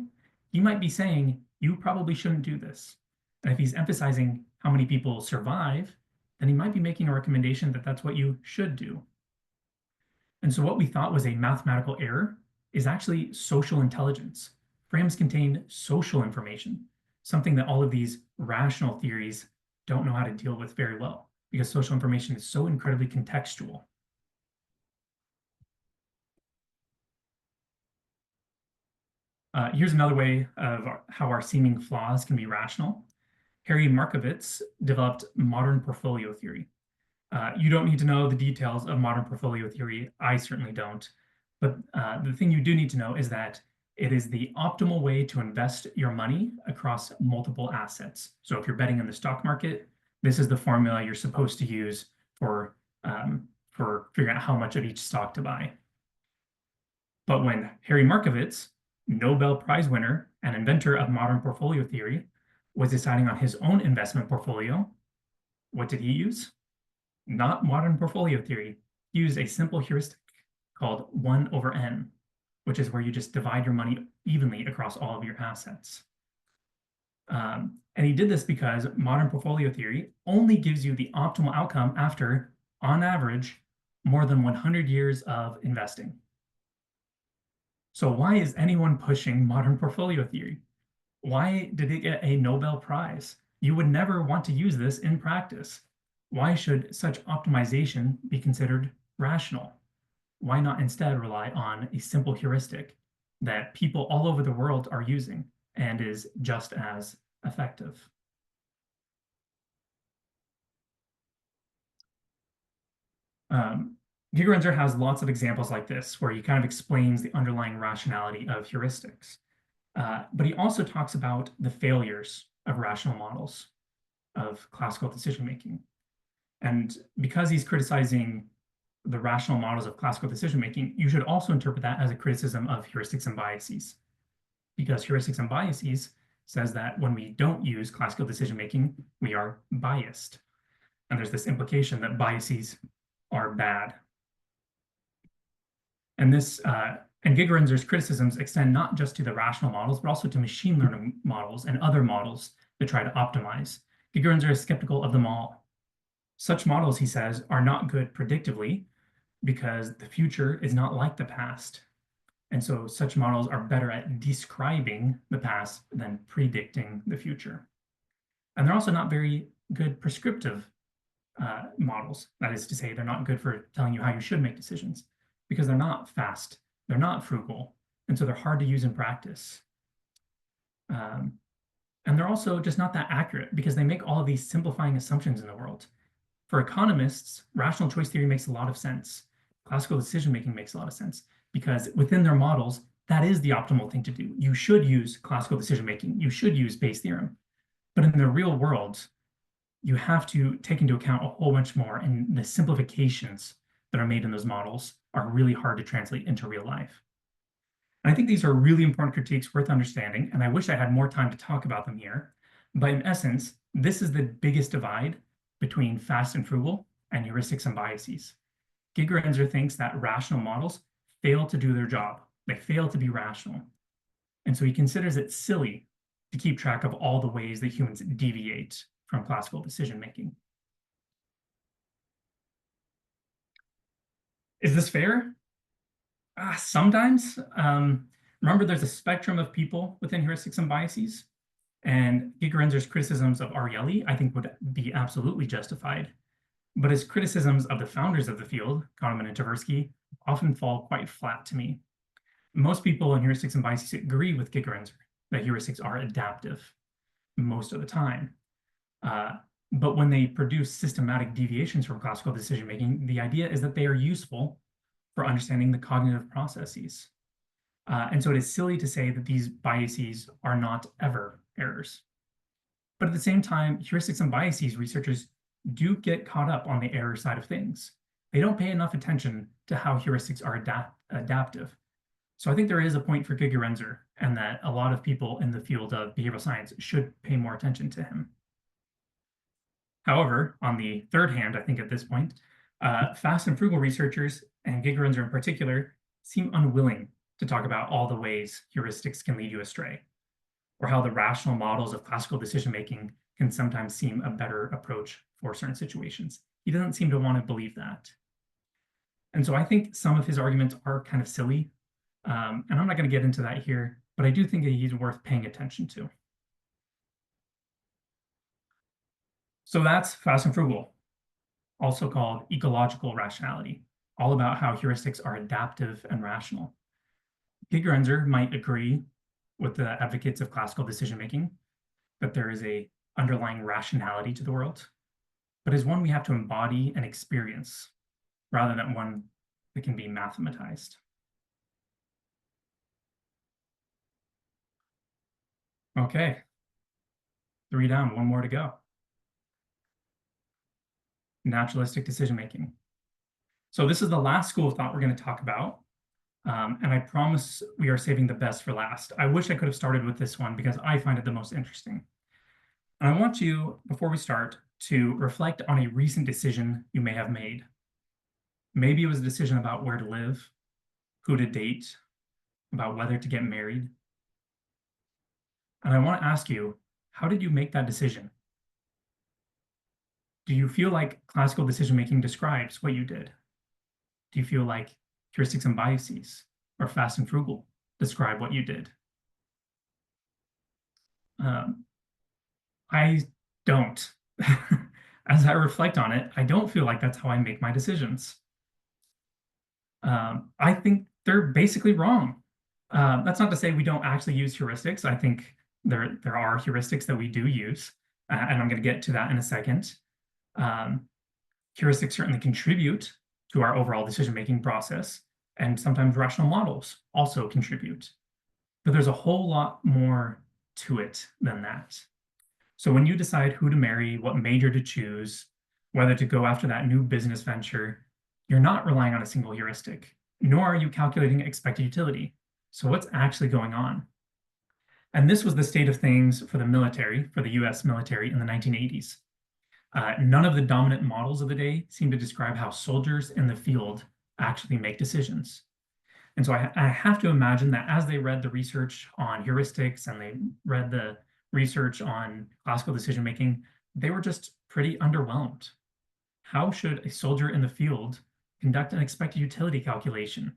he might be saying, you probably shouldn't do this. And if he's emphasizing how many people survive, then he might be making a recommendation that that's what you should do. And so what we thought was a mathematical error is actually social intelligence. Frames contain social information, something that all of these rational theories don't know how to deal with very well, because social information is so incredibly contextual. Here's another way of how our seeming flaws can be rational. Harry Markowitz developed modern portfolio theory. You don't need to know the details of modern portfolio theory. I certainly don't. But the thing you do need to know is that it is the optimal way to invest your money across multiple assets. So if you're betting in the stock market, this is the formula you're supposed to use for figuring out how much of each stock to buy. But when Harry Markowitz, Nobel Prize winner and inventor of modern portfolio theory, was deciding on his own investment portfolio, what did he use? Not modern portfolio theory. He used a simple heuristic called 1/n, which is where you just divide your money evenly across all of your assets. And he did this because modern portfolio theory only gives you the optimal outcome after, on average, more than 100 years of investing. So why is anyone pushing modern portfolio theory? Why did it get a Nobel Prize? You would never want to use this in practice. Why should such optimization be considered rational? Why not instead rely on a simple heuristic that people all over the world are using and is just as effective? Gigerenzer has lots of examples like this where he kind of explains the underlying rationality of heuristics. But he also talks about the failures of rational models of classical decision-making. And because he's criticizing the rational models of classical decision-making, you should also interpret that as a criticism of heuristics and biases. Because heuristics and biases says that when we don't use classical decision-making, we are biased. And there's this implication that biases are bad. And Gigerenzer's criticisms extend not just to the rational models, but also to machine learning models and other models that try to optimize. Gigerenzer is skeptical of them all. Such models, he says, are not good predictively because the future is not like the past. And so such models are better at describing the past than predicting the future. And they're also not very good prescriptive models. That is to say, they're not good for telling you how you should make decisions because they're not fast, they're not frugal, and so they're hard to use in practice. And they're also just not that accurate because they make all of these simplifying assumptions in the world. For economists, rational choice theory makes a lot of sense. Classical decision-making makes a lot of sense because within their models, that is the optimal thing to do. You should use classical decision-making. You should use Bayes' theorem. But in the real world, you have to take into account a whole bunch more, and the simplifications that are made in those models are really hard to translate into real life. And I think these are really important critiques worth understanding, and I wish I had more time to talk about them here. But in essence, this is the biggest divide between fast and frugal and heuristics and biases. Gigerenzer thinks that rational models fail to do their job. They fail to be rational. And so he considers it silly to keep track of all the ways that humans deviate from classical decision-making. Is this fair? Sometimes. Remember, there's a spectrum of people within heuristics and biases, and Gigerenzer's criticisms of Ariely, I think, would be absolutely justified. But his criticisms of the founders of the field, Kahneman and Tversky, often fall quite flat to me. Most people in heuristics and biases agree with Gigerenzer that heuristics are adaptive most of the time. But when they produce systematic deviations from classical decision-making, the idea is that they are useful for understanding the cognitive processes. And so it is silly to say that these biases are not ever errors. But at the same time, heuristics and biases researchers do get caught up on the error side of things. They don't pay enough attention to how heuristics are adaptive. So I think there is a point for Gigerenzer, and that a lot of people in the field of behavioral science should pay more attention to him. However, on the third hand, I think at this point, fast and frugal researchers, and Gigerenzer in particular, seem unwilling to talk about all the ways heuristics can lead you astray, or how the rational models of classical decision-making can sometimes seem a better approach for certain situations. He doesn't seem to want to believe that. And so I think some of his arguments are kind of silly, and I'm not going to get into that here, but I do think that he's worth paying attention to. So that's fast and frugal, also called ecological rationality, all about how heuristics are adaptive and rational. Gigerenzer might agree with the advocates of classical decision-making that there is an underlying rationality to the world, but is one we have to embody and experience rather than one that can be mathematized. Okay, 3 down, 1 more to go. Naturalistic decision-making. So this is the last school of thought we're going to talk about. And I promise we are saving the best for last. I wish I could have started with this one because I find it the most interesting. And I want you, before we start, to reflect on a recent decision you may have made. Maybe it was a decision about where to live, who to date, about whether to get married. And I want to ask you, how did you make that decision? Do you feel like classical decision-making describes what you did? Do you feel like heuristics and biases or fast and frugal describe what you did? I don't. As I reflect on it, I don't feel like that's how I make my decisions. I think they're basically wrong. That's not to say we don't actually use heuristics. I think there are heuristics that we do use, and I'm going to get to that in a second. Heuristics certainly contribute to our overall decision-making process, and sometimes rational models also contribute. But there's a whole lot more to it than that. So when you decide who to marry, what major to choose, whether to go after that new business venture, you're not relying on a single heuristic, nor are you calculating expected utility. So what's actually going on? And this was the state of things for the military, for the US military in the 1980s. None of the dominant models of the day seem to describe how soldiers in the field actually make decisions. And so I have to imagine that as they read the research on heuristics and they read the research on classical decision-making, they were just pretty underwhelmed. How should a soldier in the field conduct an expected utility calculation?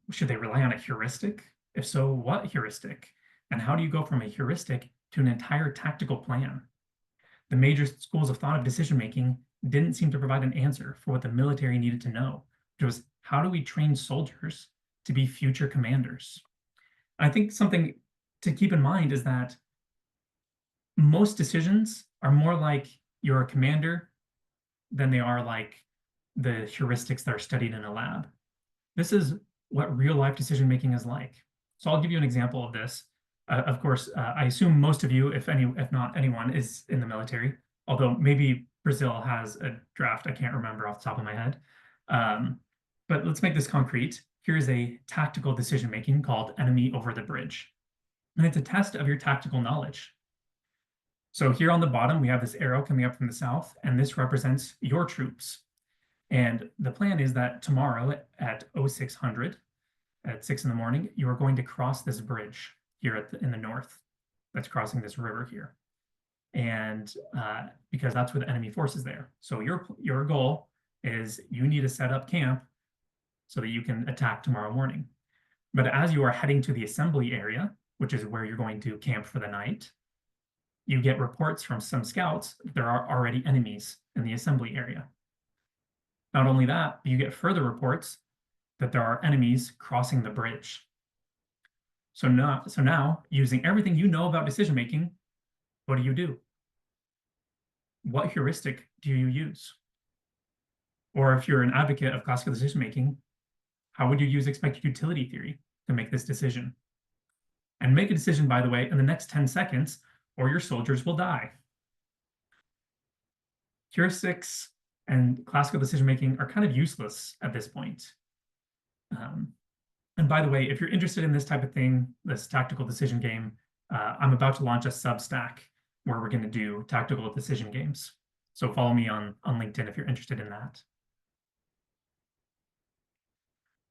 Should they rely on a heuristic? If so, what heuristic? And how do you go from a heuristic to an entire tactical plan? The major schools of thought of decision-making didn't seem to provide an answer for what the military needed to know, which was, how do we train soldiers to be future commanders? I think something to keep in mind is that most decisions are more like you're a commander than they are like the heuristics that are studied in a lab. This is what real life decision making is like. So I'll give you an example of this. Of course, I assume most of you, if not anyone, is in the military, although maybe Brazil has a draft. I can't remember off the top of my head. But let's make this concrete. Here's a tactical decision making called Enemy Over the Bridge. And it's a test of your tactical knowledge. So here on the bottom, we have this arrow coming up from the south, and this represents your troops. And the plan is that tomorrow at 0600, at 6 in the morning, you are going to cross this bridge here in the north that's crossing this river here. And because that's where the enemy force is there. So your goal is you need to set up camp so that you can attack tomorrow morning. But as you are heading to the assembly area, which is where you're going to camp for the night, you get reports from some scouts that there are already enemies in the assembly area. Not only that, but you get further reports that there are enemies crossing the bridge. So now, using everything you know about decision making, what do? What heuristic do you use? Or if you're an advocate of classical decision making, how would you use expected utility theory to make this decision? And make a decision, by the way, in the next 10 seconds, or your soldiers will die. Heuristics and classical decision making are kind of useless at this point. And by the way, if you're interested in this type of thing, this tactical decision game, I'm about to launch a Substack where we're going to do tactical decision games. So follow me on LinkedIn if you're interested in that.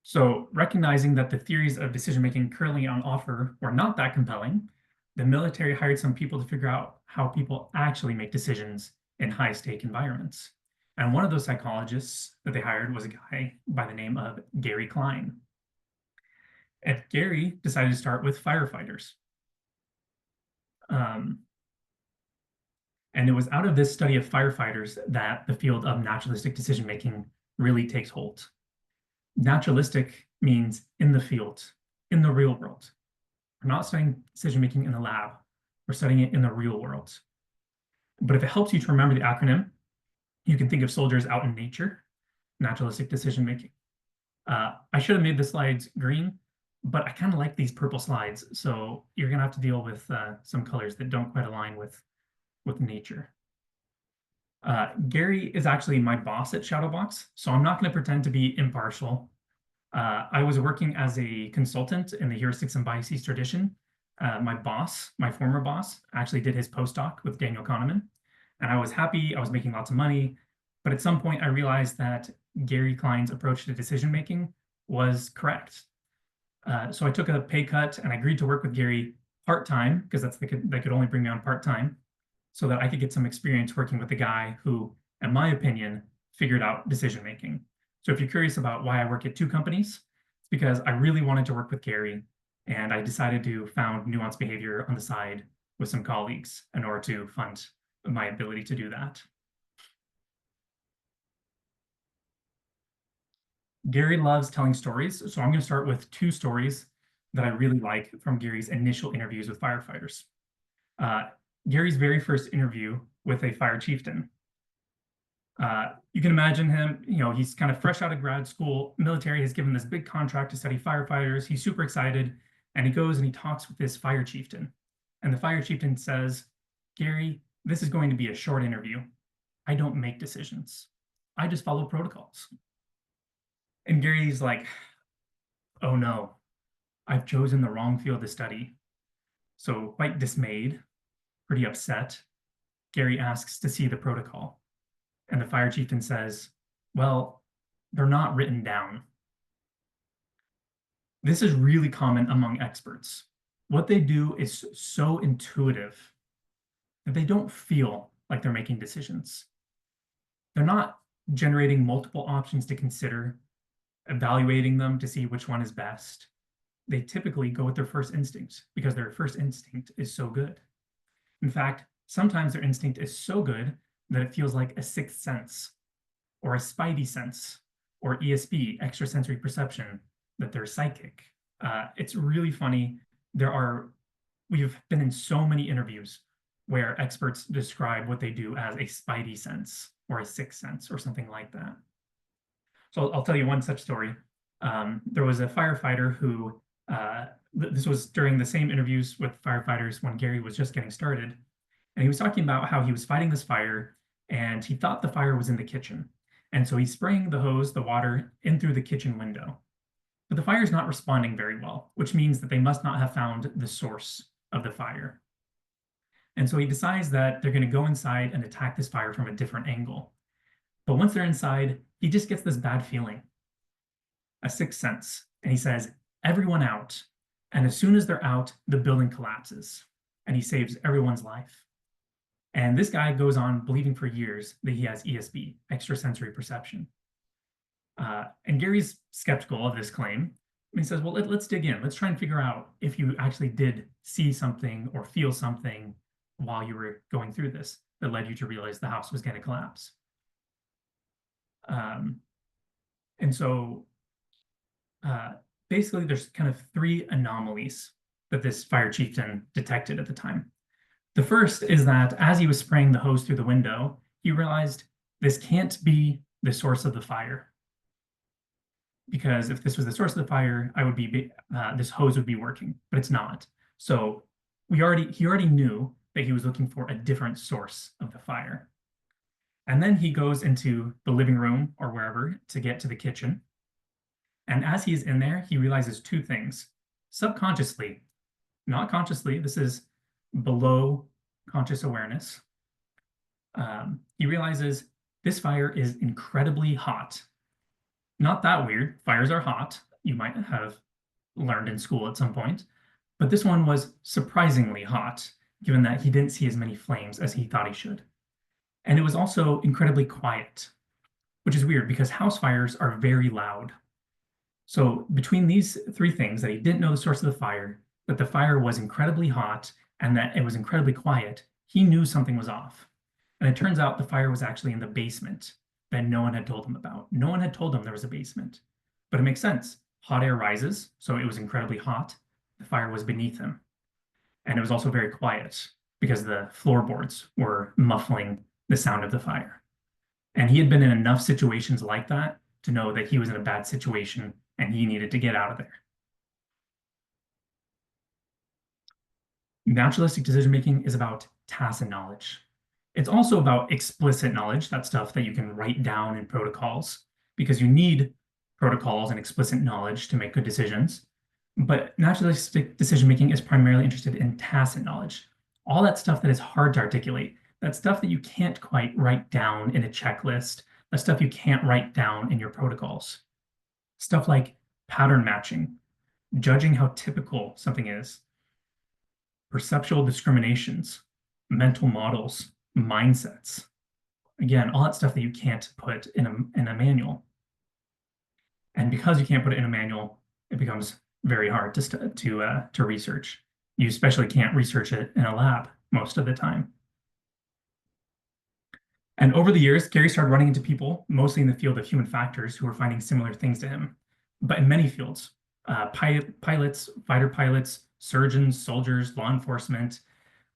So recognizing that the theories of decision-making currently on offer were not that compelling, the military hired some people to figure out how people actually make decisions in high-stake environments. And one of those psychologists that they hired was a guy by the name of Gary Klein. And Gary decided to start with firefighters. And it was out of this study of firefighters that the field of naturalistic decision-making really takes hold. Naturalistic means in the field, in the real world. We're not studying decision-making in the lab. We're studying it in the real world. But if it helps you to remember the acronym, you can think of soldiers out in nature, naturalistic decision-making. I should have made the slides green, but I kind of like these purple slides. So you're going to have to deal with some colors that don't quite align with nature. Gary is actually my boss at Shadowbox, so I'm not going to pretend to be impartial. I was working as a consultant in the heuristics and biases tradition. My former boss, actually did his postdoc with Daniel Kahneman, and I was happy. I was making lots of money, but at some point I realized that Gary Klein's approach to decision-making was correct. So I took a pay cut and I agreed to work with Gary part-time, because that could only bring me on part-time, so that I could get some experience working with the guy who, in my opinion, figured out decision-making. So if you're curious about why I work at two companies, it's because I really wanted to work with Gary, and I decided to found nuanced behavior on the side with some colleagues in order to fund my ability to do that. Gary loves telling stories, so I'm going to start with two stories that I really like from Gary's initial interviews with firefighters. Gary's very first interview with a fire chieftain. You can imagine him, he's kind of fresh out of grad school. Military has given this big contract to study firefighters. He's super excited, and he goes and he talks with this fire chieftain. And the fire chieftain says, "Gary, this is going to be a short interview. I don't make decisions. I just follow protocols." And Gary's like, "Oh no, I've chosen the wrong field to study." So quite dismayed, pretty upset, Gary asks to see the protocol. And the fire chieftain says, "Well, they're not written down." This is really common among experts. What they do is so intuitive that they don't feel like they're making decisions. They're not generating multiple options to consider, evaluating them to see which one is best. They typically go with their first instinct because their first instinct is so good. In fact, sometimes their instinct is so good that it feels like a sixth sense or a spidey sense or ESP, extrasensory perception, that they're psychic. It's really funny. We've been in so many interviews where experts describe what they do as a spidey sense or a sixth sense or something like that. So I'll tell you one such story. There was a firefighter who, this was during the same interviews with firefighters when Gary was just getting started. And he was talking about how he was fighting this fire and he thought the fire was in the kitchen. And so he's spraying the hose, the water, in through the kitchen window. But the fire is not responding very well, which means that they must not have found the source of the fire. And so he decides that they're going to go inside and attack this fire from a different angle. But once they're inside, he just gets this bad feeling, a sixth sense. And he says, everyone out. And as soon as they're out, the building collapses and he saves everyone's life. And this guy goes on believing for years that he has ESP, extrasensory perception. And Gary's skeptical of this claim. And he says, well, let's dig in. Let's try and figure out if you actually did see something or feel something while you were going through this that led you to realize the house was going to collapse. And so basically there's kind of three anomalies that this fire chieftain detected at the time. The first is that as he was spraying the hose through the window, he realized this can't be the source of the fire. Because if this was the source of the fire, this hose would be working, but it's not. So he already knew that he was looking for a different source of the fire. And then he goes into the living room or wherever to get to the kitchen. And as he's in there, he realizes two things. Subconsciously, not consciously, this is below conscious awareness. He realizes this fire is incredibly hot. Not that weird. Fires are hot. You might have learned in school at some point. But this one was surprisingly hot, given that he didn't see as many flames as he thought he should. And it was also incredibly quiet, which is weird because house fires are very loud. So between these three things, that he didn't know the source of the fire, that the fire was incredibly hot, and that it was incredibly quiet, he knew something was off. And it turns out the fire was actually in the basement that no one had told him about. No one had told him there was a basement. But it makes sense. Hot air rises, so it was incredibly hot. The fire was beneath him. And it was also very quiet because the floorboards were muffling the sound of the fire. And he had been in enough situations like that to know that he was in a bad situation and he needed to get out of there. Naturalistic decision-making is about tacit knowledge. It's also about explicit knowledge, that stuff that you can write down in protocols, because you need protocols and explicit knowledge to make good decisions. But naturalistic decision-making is primarily interested in tacit knowledge. All that stuff that is hard to articulate, that stuff that you can't quite write down in a checklist, that stuff you can't write down in your protocols. Stuff like pattern matching, judging how typical something is, perceptual discriminations, mental models, mindsets. Again, all that stuff that you can't put in a manual. And because you can't put it in a manual, it becomes very hard to research. You especially can't research it in a lab most of the time. And over the years, Gary started running into people, mostly in the field of human factors, who were finding similar things to him, but in many fields. Pilots, fighter pilots, surgeons, soldiers, law enforcement.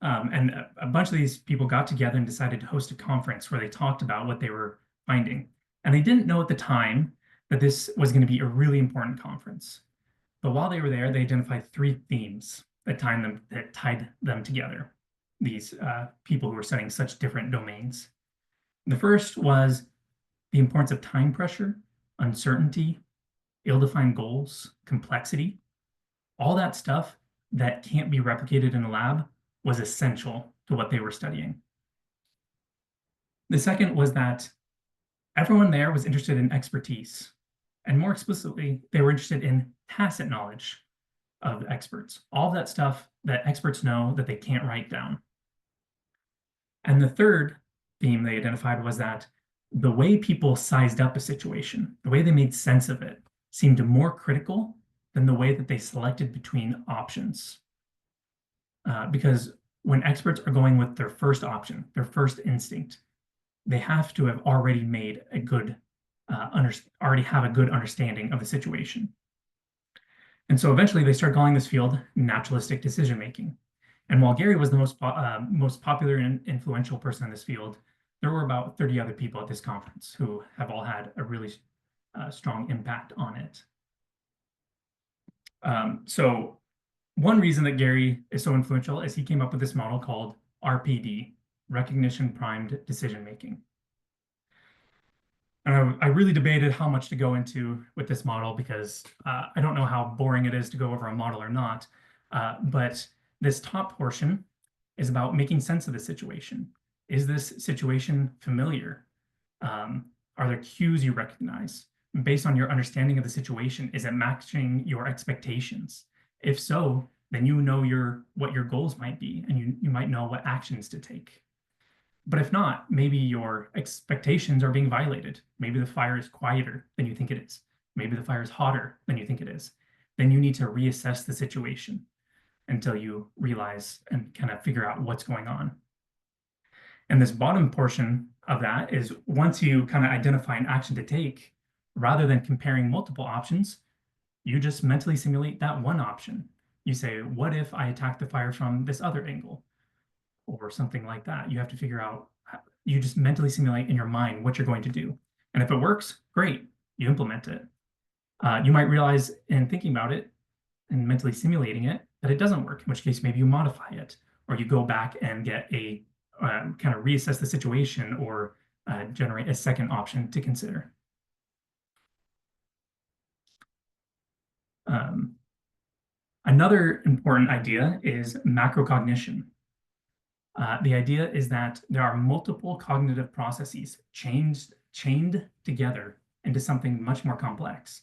And a bunch of these people got together and decided to host a conference where they talked about what they were finding. And they didn't know at the time that this was going to be a really important conference. But while they were there, they identified three themes that tied them together, these people who were studying such different domains. The first was the importance of time pressure, uncertainty, ill-defined goals, complexity. All that stuff that can't be replicated in a lab was essential to what they were studying. The second was that everyone there was interested in expertise, and more explicitly, they were interested in tacit knowledge of experts, all of that stuff that experts know that they can't write down. And the third theme they identified was that the way people sized up a situation, the way they made sense of it, seemed more critical than the way that they selected between options. Because when experts are going with their first option, their first instinct, they have to have already made a good, already have a good understanding of the situation. And so eventually they start calling this field naturalistic decision-making. And while Gary was the most popular and influential person in this field, there were about 30 other people at this conference who have all had a really strong impact on it. So one reason that Gary is so influential is he came up with this model called RPD, recognition primed decision making. And I really debated how much to go into with this model because I don't know how boring it is to go over a model or not. But this top portion is about making sense of the situation. Is this situation familiar? Are there cues you recognize? Based on your understanding of the situation, is it matching your expectations? If so, then you know what your goals might be, and you might know what actions to take. But if not, maybe your expectations are being violated. Maybe the fire is quieter than you think it is. Maybe the fire is hotter than you think it is. Then you need to reassess the situation until you realize and kind of figure out what's going on. And this bottom portion of that is once you kind of identify an action to take, rather than comparing multiple options, you just mentally simulate that one option. You say, what if I attack the fire from this other angle? Or something like that. You have to figure out, you just mentally simulate in your mind what you're going to do. And if it works, great, you implement it. You might realize in thinking about it and mentally simulating it that it doesn't work, in which case maybe you modify it, or you go back and get a kind of reassess the situation or generate a second option to consider. Another important idea is macrocognition. The idea is that there are multiple cognitive processes chained together into something much more complex.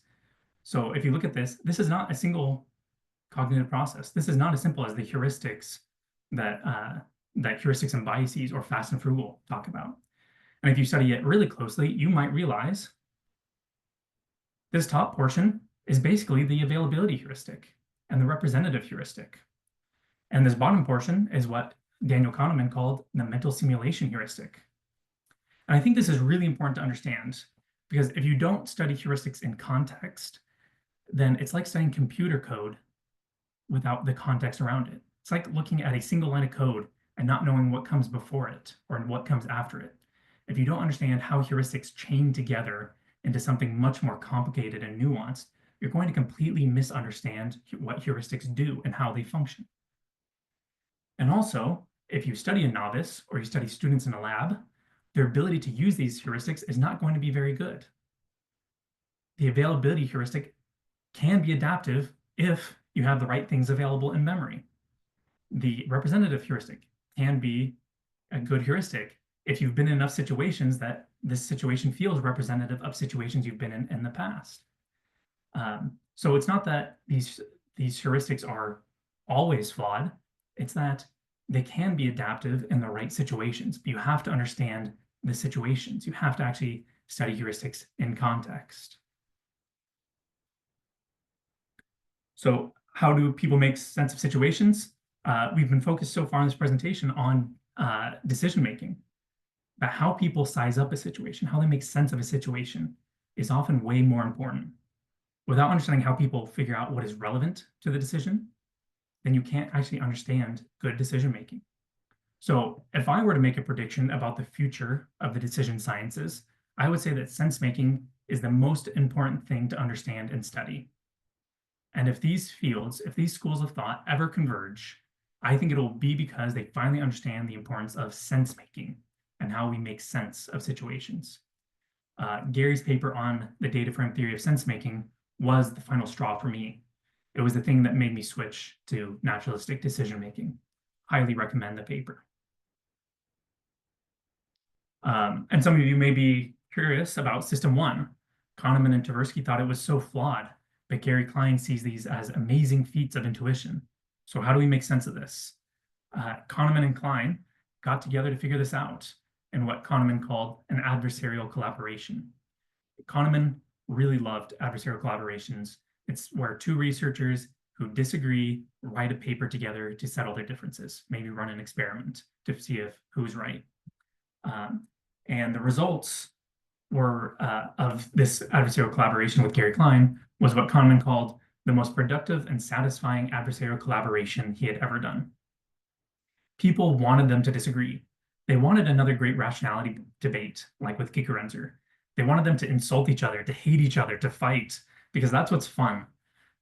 So if you look at this, this is not a single cognitive process. This is not as simple as the heuristics that heuristics and biases or fast and frugal talk about. And if you study it really closely, you might realize this top portion is basically the availability heuristic and the representative heuristic. And this bottom portion is what Daniel Kahneman called the mental simulation heuristic. And I think this is really important to understand because if you don't study heuristics in context, then it's like studying computer code without the context around it. It's like looking at a single line of code and not knowing what comes before it or what comes after it. If you don't understand how heuristics chain together into something much more complicated and nuanced, you're going to completely misunderstand what heuristics do and how they function. And also, if you study a novice or you study students in a lab, their ability to use these heuristics is not going to be very good. The availability heuristic can be adaptive if you have the right things available in memory. The representative heuristic can be a good heuristic if you've been in enough situations that this situation feels representative of situations you've been in the past. So it's not that these heuristics are always flawed. It's that they can be adaptive in the right situations, but you have to understand the situations. You have to actually study heuristics in context. So how do people make sense of situations? We've been focused so far in this presentation on decision-making, but how people size up a situation, how they make sense of a situation is often way more important. Without understanding how people figure out what is relevant to the decision, then you can't actually understand good decision-making. So if I were to make a prediction about the future of the decision sciences, I would say that sense-making is the most important thing to understand and study. And if these fields, if these schools of thought ever converge, I think it'll be because they finally understand the importance of sense-making and how we make sense of situations. Gary's paper on the data frame theory of sense-making was the final straw for me. It was the thing that made me switch to naturalistic decision-making. Highly recommend the paper. And some of you may be curious about System 1. Kahneman and Tversky thought it was so flawed, but Gary Klein sees these as amazing feats of intuition. So how do we make sense of this? Kahneman and Klein got together to figure this out in what Kahneman called an adversarial collaboration. Kahneman really loved adversarial collaborations. It's where two researchers who disagree write a paper together to settle their differences, maybe run an experiment to see if who's right. And the results were of this adversarial collaboration with Gary Klein was what Kahneman called the most productive and satisfying adversarial collaboration he had ever done. People wanted them to disagree. They wanted another great rationality debate, like with Kikerenzer. They wanted them to insult each other, to hate each other, to fight, because that's what's fun.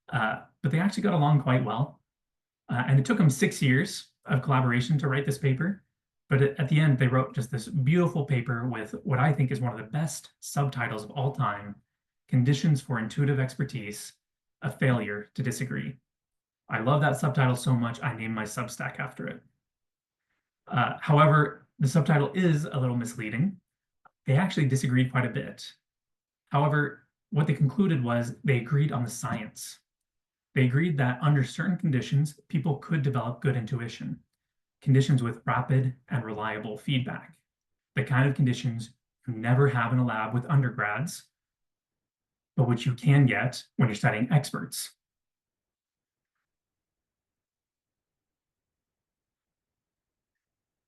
But they actually got along quite well. And it took them 6 years of collaboration to write this paper. But at the end, they wrote just this beautiful paper with what I think is one of the best subtitles of all time: Conditions for Intuitive Expertise, A Failure to Disagree. I love that subtitle so much, I named my Substack after it. However, the subtitle is a little misleading. They actually disagreed quite a bit. However, what they concluded was they agreed on the science. They agreed that under certain conditions, people could develop good intuition, conditions with rapid and reliable feedback, the kind of conditions you never have in a lab with undergrads, but which you can get when you're studying experts.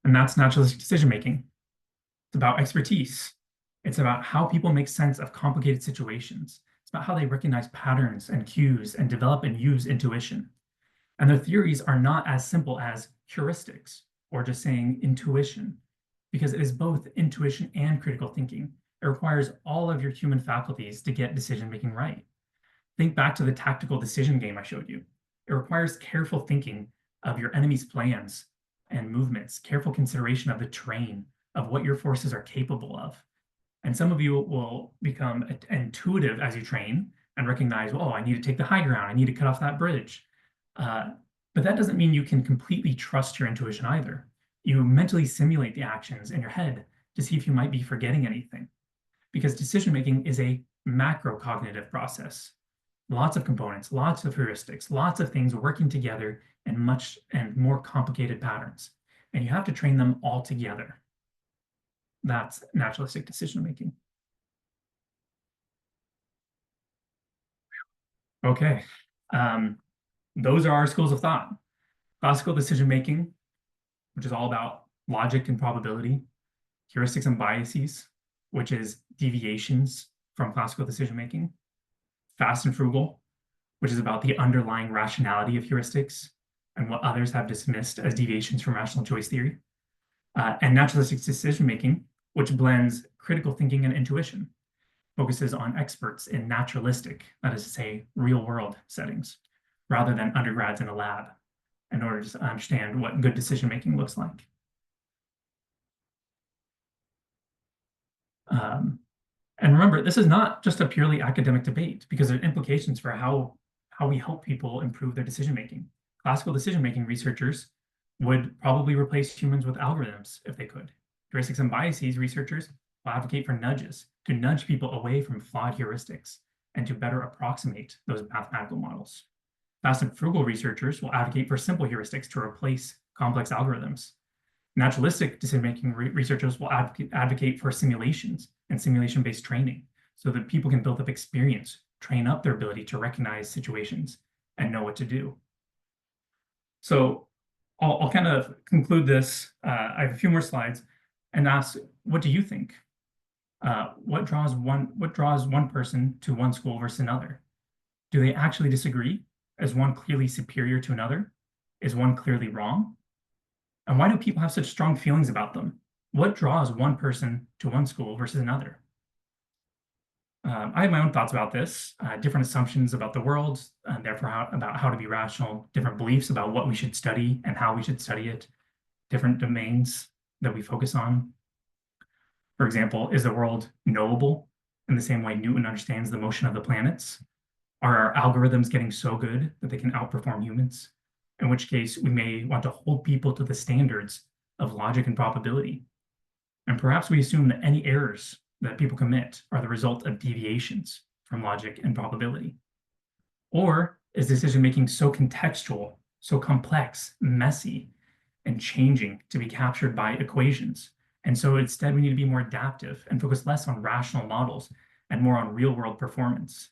And that's naturalistic decision-making. It's about expertise. It's about how people make sense of complicated situations. It's about how they recognize patterns and cues and develop and use intuition. And their theories are not as simple as heuristics or just saying intuition, because it is both intuition and critical thinking. It requires all of your human faculties to get decision-making right. Think back to the tactical decision game I showed you. It requires careful thinking of your enemy's plans and movements, careful consideration of the terrain, of what your forces are capable of. And some of you will become intuitive as you train and recognize, oh, I need to take the high ground, I need to cut off that bridge. But that doesn't mean you can completely trust your intuition either. You mentally simulate the actions in your head to see if you might be forgetting anything. Because decision-making is a macro-cognitive process. Lots of components, lots of heuristics, lots of things working together in much and more complicated patterns. And you have to train them all together. That's naturalistic decision-making. Okay. Those are our schools of thought. Classical decision-making, which is all about logic and probability. Heuristics and biases, which is deviations from classical decision-making. Fast and frugal, which is about the underlying rationality of heuristics and what others have dismissed as deviations from rational choice theory. And naturalistic decision-making, which blends critical thinking and intuition, focuses on experts in naturalistic, that is to say, real-world settings, rather than undergrads in a lab, in order to understand what good decision-making looks like. And remember, this is not just a purely academic debate, because there are implications for how we help people improve their decision-making. Classical decision-making researchers would probably replace humans with algorithms if they could. Heuristics and biases researchers will advocate for nudges to nudge people away from flawed heuristics and to better approximate those mathematical models. Fast and frugal researchers will advocate for simple heuristics to replace complex algorithms. Naturalistic decision-making researchers will advocate for simulations and simulation-based training so that people can build up experience, train up their ability to recognize situations and know what to do. So I'll kind of conclude this. I have a few more slides and ask, what do you think? What draws one person to one school versus another? Do they actually disagree? Is one clearly superior to another? Is one clearly wrong? And why do people have such strong feelings about them? What draws one person to one school versus another? I have my own thoughts about this, different assumptions about the world, and therefore about how to be rational, different beliefs about what we should study and how we should study it, different domains that we focus on. For example, is the world knowable in the same way Newton understands the motion of the planets? Are our algorithms getting so good that they can outperform humans? In which case, we may want to hold people to the standards of logic and probability. And perhaps we assume that any errors that people commit are the result of deviations from logic and probability. Or is decision-making so contextual, so complex, messy, and changing to be captured by equations? And so instead, we need to be more adaptive and focus less on rational models and more on real-world performance.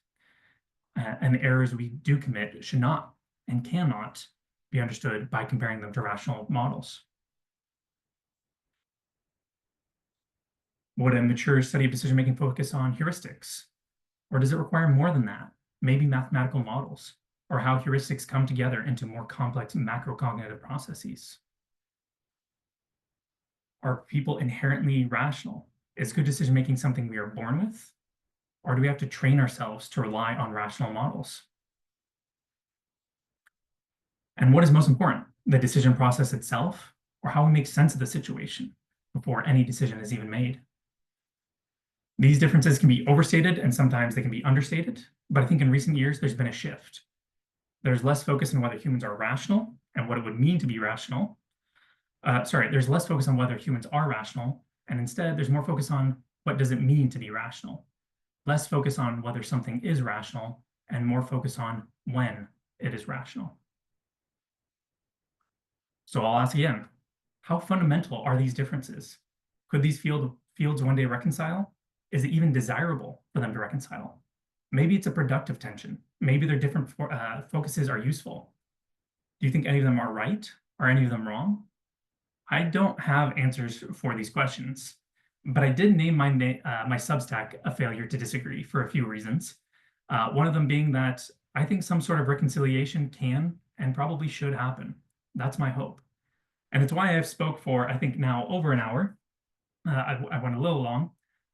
And the errors we do commit should not and cannot be understood by comparing them to rational models. Would a mature study of decision-making focus on heuristics? Or does it require more than that? Maybe mathematical models, or how heuristics come together into more complex macro-cognitive processes. Are people inherently rational? Is good decision-making something we are born with? Or do we have to train ourselves to rely on rational models? And what is most important, the decision process itself, or how we make sense of the situation before any decision is even made? These differences can be overstated and sometimes they can be understated, but I think in recent years there's been a shift. There's less focus on whether humans are rational and what it would mean to be rational. There's less focus on whether humans are rational, and instead there's more focus on what does it mean to be rational. Less focus on whether something is rational and more focus on when it is rational. So I'll ask again, how fundamental are these differences? Could these fields one day reconcile? Is it even desirable for them to reconcile? Maybe it's a productive tension. Maybe their different focuses are useful. Do you think any of them are right? Are any of them wrong? I don't have answers for these questions, but I did name my Substack A Failure to Disagree for a few reasons. One of them being that I think some sort of reconciliation can and probably should happen. That's my hope. And it's why I've spoke for, I think now over an hour. I went a little long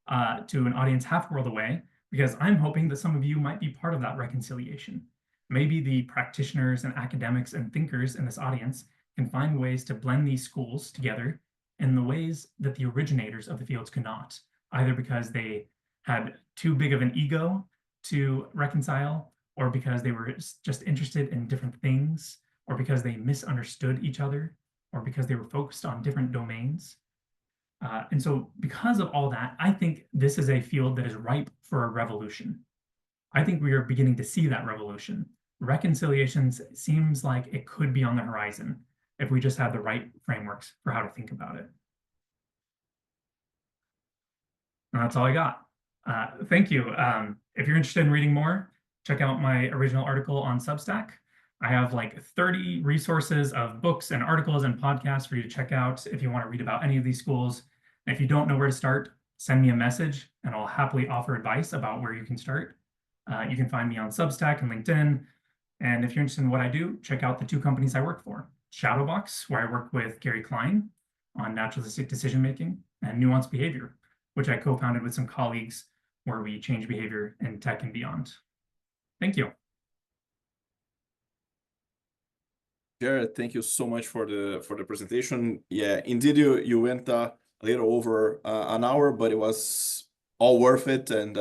to an audience half a world away, because I'm hoping that some of you might be part of that reconciliation. Maybe the practitioners and academics and thinkers in this audience can find ways to blend these schools together in the ways that the originators of the fields could not, either because they had too big of an ego to reconcile, or because they were just interested in different things, or because they misunderstood each other, or because they were focused on different domains. And so because of all that, I think this is a field that is ripe for a revolution. I think we are beginning to see that revolution. Reconciliations seems like it could be on the horizon if we just have the right frameworks for how to think about it. And that's all I got. Thank you. If you're interested in reading more, check out my original article on Substack. I have like 30 resources of books and articles and podcasts for you to check out if you want to read about any of these schools. And if you don't know where to start, send me a message and I'll happily offer advice about where you can start. You can find me on Substack and LinkedIn. And if you're interested in what I do, check out the two companies I work for. Shadowbox, where I work with Gary Klein on naturalistic decision-making, and Nuanced Behavior, which I co-founded with some colleagues where we change behavior in tech and beyond. Thank you. Jared, thank you so much for the presentation. Yeah, indeed, you went a little over an hour, but it was all worth it. And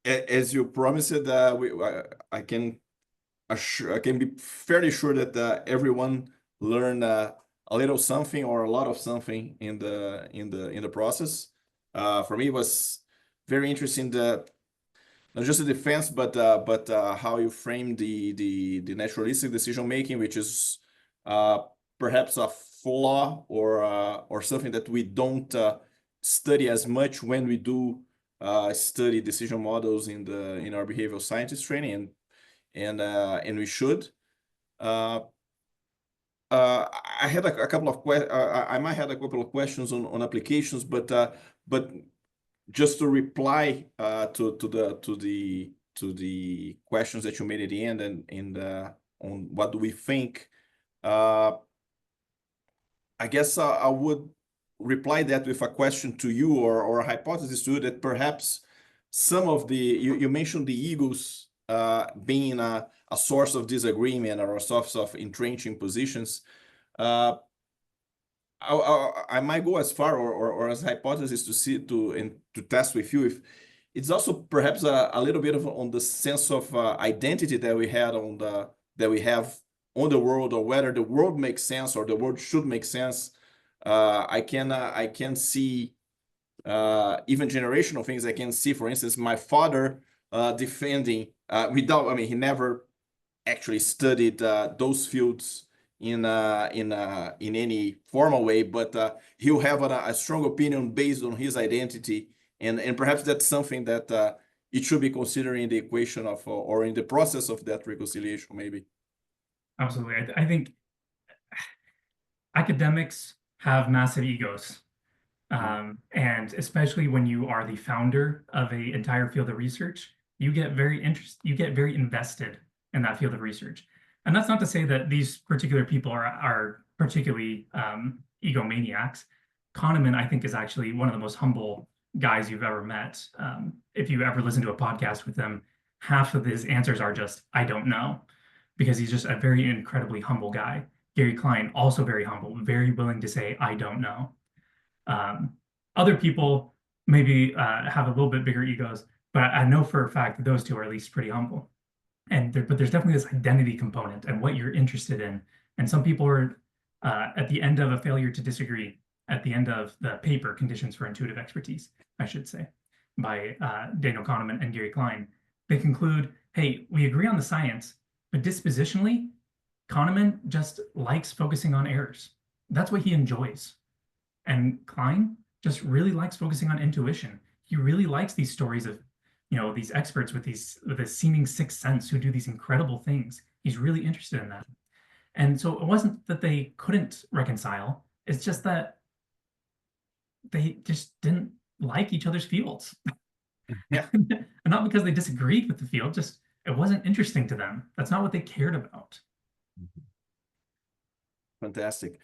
as you promised, I can be fairly sure that everyone learned a little something or a lot of something in the process. For me, it was very interesting that not just the defense, but how you frame the naturalistic decision making, which is perhaps a flaw or something that we don't study as much when we do study decision models in our behavioral scientist training, and we should. I had a couple of I might have a couple of questions on applications, but just to reply to the questions that you made at the end and on what do we think, I guess I would reply that with a question to you or a hypothesis to you that perhaps some of you mentioned the egos being a source of disagreement or a source of entrenching positions. I might go as far or as a hypothesis to test with you if it's also perhaps a little bit of on the sense of identity that we have on the world, or whether the world makes sense or the world should make sense. I can see even generational things. I can see, for instance, my father defending he never actually studied those fields in any formal way, but he'll have a strong opinion based on his identity, and perhaps that's something that it should be considered in the equation of or in the process of that reconciliation, maybe. Absolutely. I think academics have massive egos. And especially when you are the founder of an entire field of research, you get very invested in that field of research. And that's not to say that these particular people are particularly egomaniacs. Kahneman, I think, is actually one of the most humble guys you've ever met. If you ever listen to a podcast with him, half of his answers are just, I don't know, because he's just a very incredibly humble guy. Gary Klein, also very humble, very willing to say, I don't know. Other people maybe have a little bit bigger egos, but I know for a fact that those two are at least pretty humble. But there's definitely this identity component and what you're interested in. And some people are at the end of a failure to disagree, at the end of the paper, Conditions for Intuitive Expertise, I should say, by Daniel Kahneman and Gary Klein. They conclude, hey, we agree on the science, but dispositionally, Kahneman just likes focusing on errors. That's what he enjoys. And Klein just really likes focusing on intuition. He really likes these stories of, these experts with this seeming sixth sense who do these incredible things. He's really interested in that. And so it wasn't that they couldn't reconcile. It's just that they just didn't like each other's fields. Yeah. And not because they disagreed with the field, just it wasn't interesting to them. That's not what they cared about. Fantastic.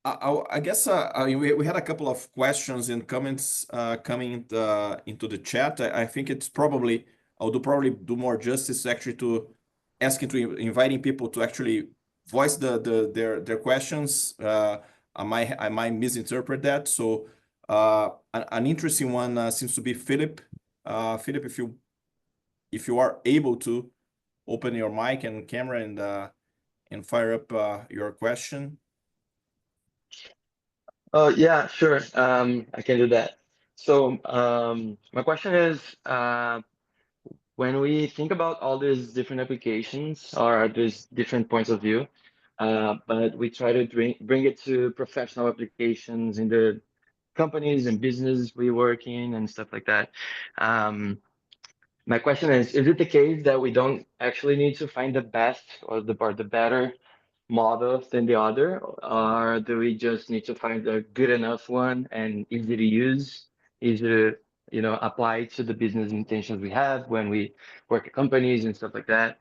I guess we had a couple of questions and comments coming into the chat. I think it's probably, I'll do more justice actually to inviting people to actually voice their questions. I might misinterpret that. So an interesting one seems to be Philip. Philip, if you are able to open your mic and camera and fire up your question. Oh, yeah, sure. I can do that. So my question is, when we think about all these different applications or these different points of view, but we try to bring it to professional applications in the companies and business we work in and stuff like that. My question is it the case that we don't actually need to find the best or the better model than the other, or do we just need to find a good enough one and easy to use, easy to apply to the business intentions we have when we work at companies and stuff like that,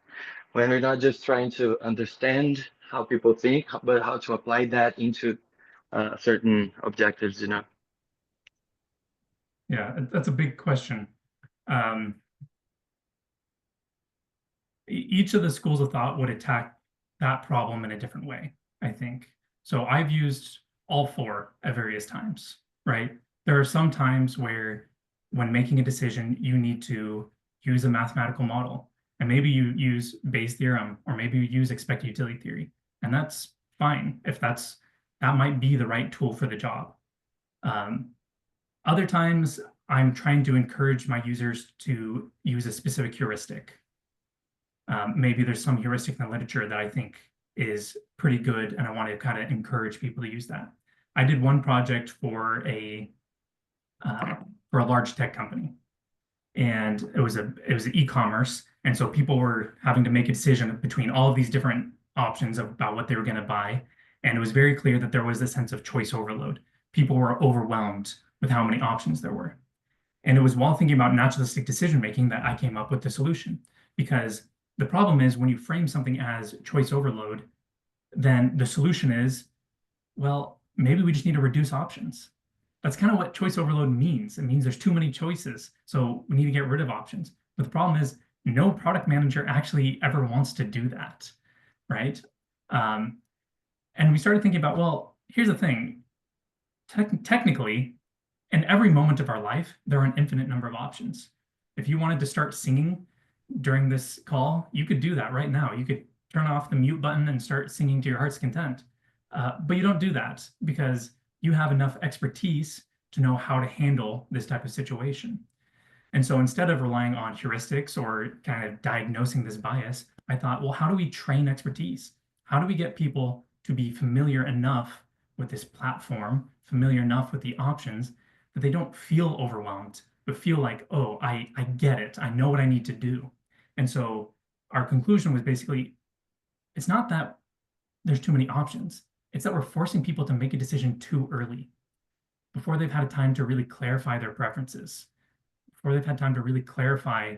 when we're not just trying to understand how people think, but how to apply that into certain objectives, Yeah, that's a big question. Each of the schools of thought would attack that problem in a different way, I think. So I've used all four at various times, right? There are some times where when making a decision, you need to use a mathematical model. And maybe you use Bayes' theorem, or maybe you use expected utility theory. And that's fine if that might be the right tool for the job. Other times, I'm trying to encourage my users to use a specific heuristic. Maybe there's some heuristic in the literature that I think is pretty good, and I want to kind of encourage people to use that. I did one project for a large tech company, and it was e-commerce, and so people were having to make a decision between all of these different options about what they were going to buy, and it was very clear that there was a sense of choice overload. People were overwhelmed with how many options there were, and it was while thinking about naturalistic decision making that I came up with the solution, because the problem is when you frame something as choice overload, then the solution is, well, maybe we just need to reduce options. That's kind of what choice overload means. It means there's too many choices, so we need to get rid of options. But the problem is no product manager actually ever wants to do that, right? And we started thinking about, well, here's the thing. Technically, in every moment of our life, there are an infinite number of options. If you wanted to start singing during this call, you could do that right now. You could turn off the mute button and start singing to your heart's content. But you don't do that because you have enough expertise to know how to handle this type of situation. And so instead of relying on heuristics or kind of diagnosing this bias, I thought, well, how do we train expertise? How do we get people to be familiar enough with this platform, familiar enough with the options, that they don't feel overwhelmed, but feel like, oh, I get it. I know what I need to do. And so our conclusion was basically, it's not that there's too many options. It's that we're forcing people to make a decision too early, before they've had time to really clarify their preferences, before they've had time to really clarify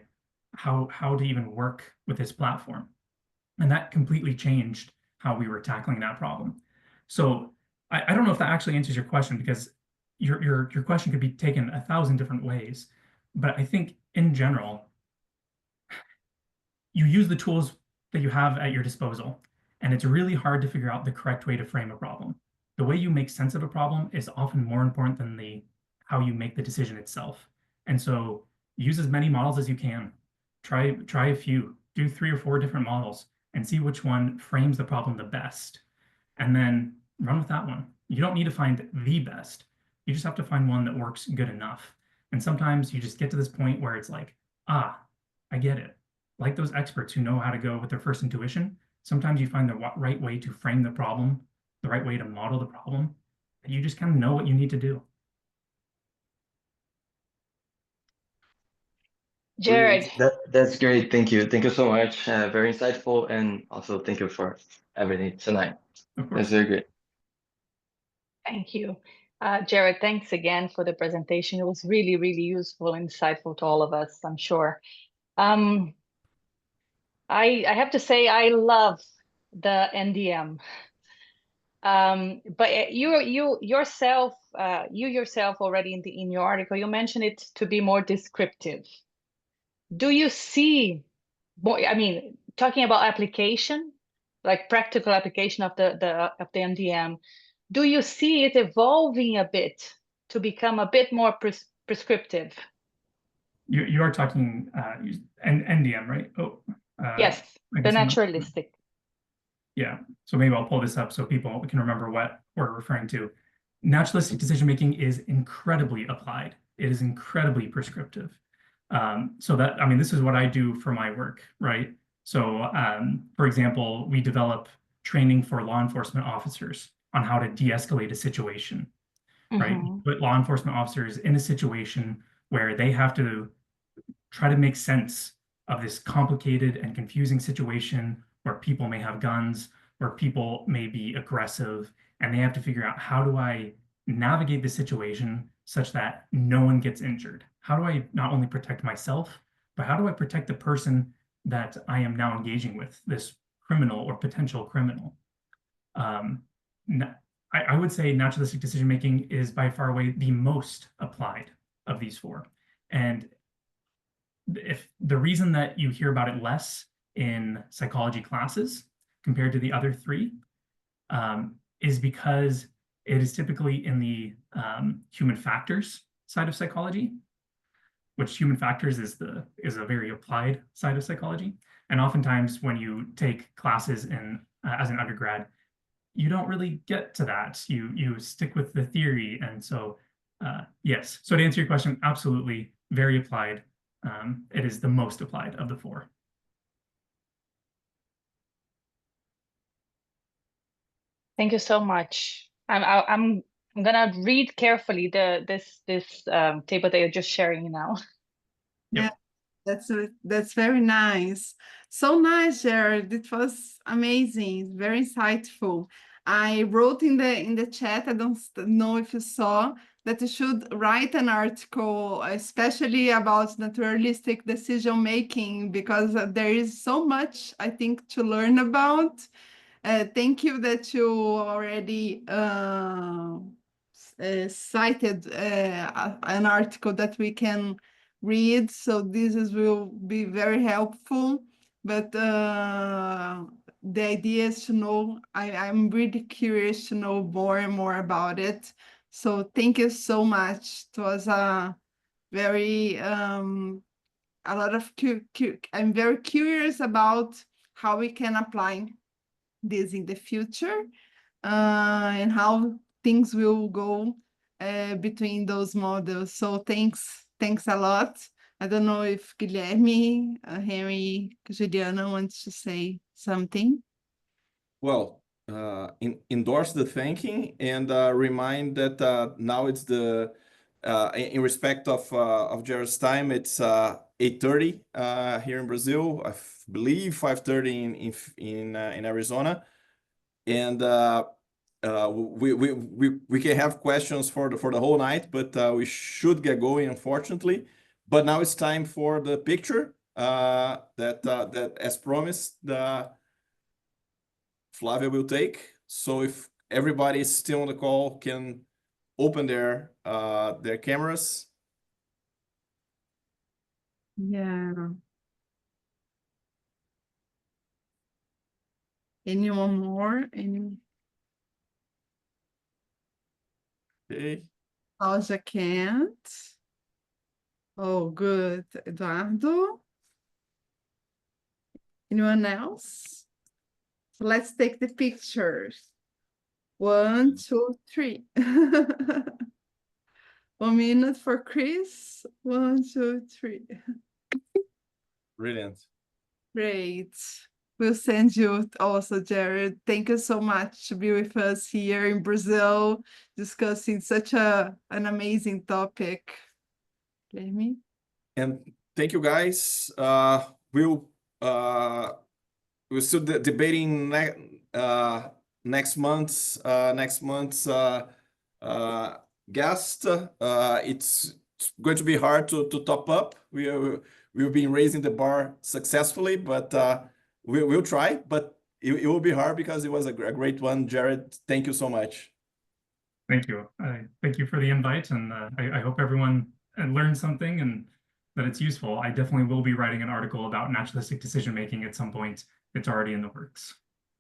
how to even work with this platform. And that completely changed how we were tackling that problem. So I don't know if that actually answers your question, because your question could be taken 1,000 different ways. But I think in general, you use the tools that you have at your disposal, and it's really hard to figure out the correct way to frame a problem. The way you make sense of a problem is often more important than how you make the decision itself. And so use as many models as you can. Try a few, do 3 or 4 different models and see which one frames the problem the best. And then run with that one. You don't need to find the best. You just have to find one that works good enough. And sometimes you just get to this point where it's like, ah, I get it. Like those experts who know how to go with their first intuition, sometimes you find the right way to frame the problem, the right way to model the problem, and you just kind of know what you need to do. Jared, That's great. Thank you. Thank you so much. Very insightful, and also thank you for everything tonight. Of course. That's very great. thank you. Jared, thanks again for the presentation. It was really, really useful and insightful to all of us, I'm sure. I have to say I love the NDM. But you yourself already in your article, you mentioned it to be more descriptive. Do you see more, I mean, talking about application, like practical application of the MDM, do you see it evolving a bit to become a bit more prescriptive? You are talking NDM, right? Oh, Yes, the naturalistic. Yeah, so maybe I'll pull this up so people can remember what we're referring to. Naturalistic decision-making is incredibly applied. It is incredibly prescriptive. So that, I mean, this is what I do for my work, right? So, for example, we develop training for law enforcement officers on how to de-escalate a situation, right? Put law enforcement officers in a situation where they have to try to make sense of this complicated and confusing situation where people may have guns, where people may be aggressive, and they have to figure out, how do I navigate the situation such that no one gets injured? How do I not only protect myself, but how do I protect the person that I am now engaging with, this criminal or potential criminal? I would say naturalistic decision-making is by far away the most applied of these 4. And if the reason that you hear about it less in psychology classes compared to the other 3 is because it is typically in the human factors side of psychology, which human factors is a very applied side of psychology. And oftentimes when you take classes as an undergrad, you don't really get to that. You stick with the theory. And so yes, so to answer your question, absolutely, very applied. It is the most applied of the 4. Thank you so much. I'm gonna read carefully this table that you're just sharing now. Yep. Yeah, that's very nice. So nice, Jared. It was amazing, very insightful. I wrote in the chat, I don't know if you saw, that you should write an article, especially about naturalistic decision making, because there is so much, I think, to learn about. Thank you that you already cited an article that we can read, so will be very helpful. But the idea is to know, I'm really curious to know more and more about it. So thank you so much. It was a very a lot of I'm very curious about how we can apply this in the future, and how things will go between those models. So thanks a lot. I don't know if Guilherme, Henry, Juliana wants to say something. Well, endorse the thinking, and remind that now it's in respect of Jared's time, it's 8:30 here in Brazil. I believe 5:30 in Arizona, and we can have questions for the whole night, but we should get going, unfortunately. But now it's time for the picture that, as promised, Flavia will take. So if everybody still on the call can open their cameras. Yeah. Anyone more? Okay. Cláudia can't. Oh, good. Eduardo? Anyone else? So let's take the pictures. 1, 2, 3. 1 minute for Chris. 1, 2, 3. Brilliant. Great. We'll send you also, Jared. Thank you so much to be with us here in Brazil, discussing such an amazing topic. Jamie? And thank you, guys. We'll still debating next month's guest. It's going to be hard to top up. We've been raising the bar successfully, but we'll try. But it will be hard because it was a great one. Jared, thank you so much. Thank you. Thank you for the invite, and I hope everyone learned something and that it's useful. I definitely will be writing an article about naturalistic decision-making at some point. It's already in the works.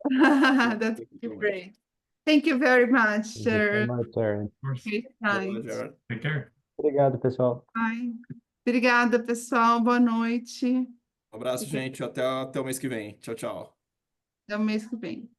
That's great. Thank you very much, Thank you so Jared. much, Jared. Of course. Great Boa, night. Jared. Take care. Obrigado, pessoal. Bye. Obrigada, pessoal. Boa noite. Um abraço, gente. Até o mês que vem. Tchau, tchau. Até o mês que vem.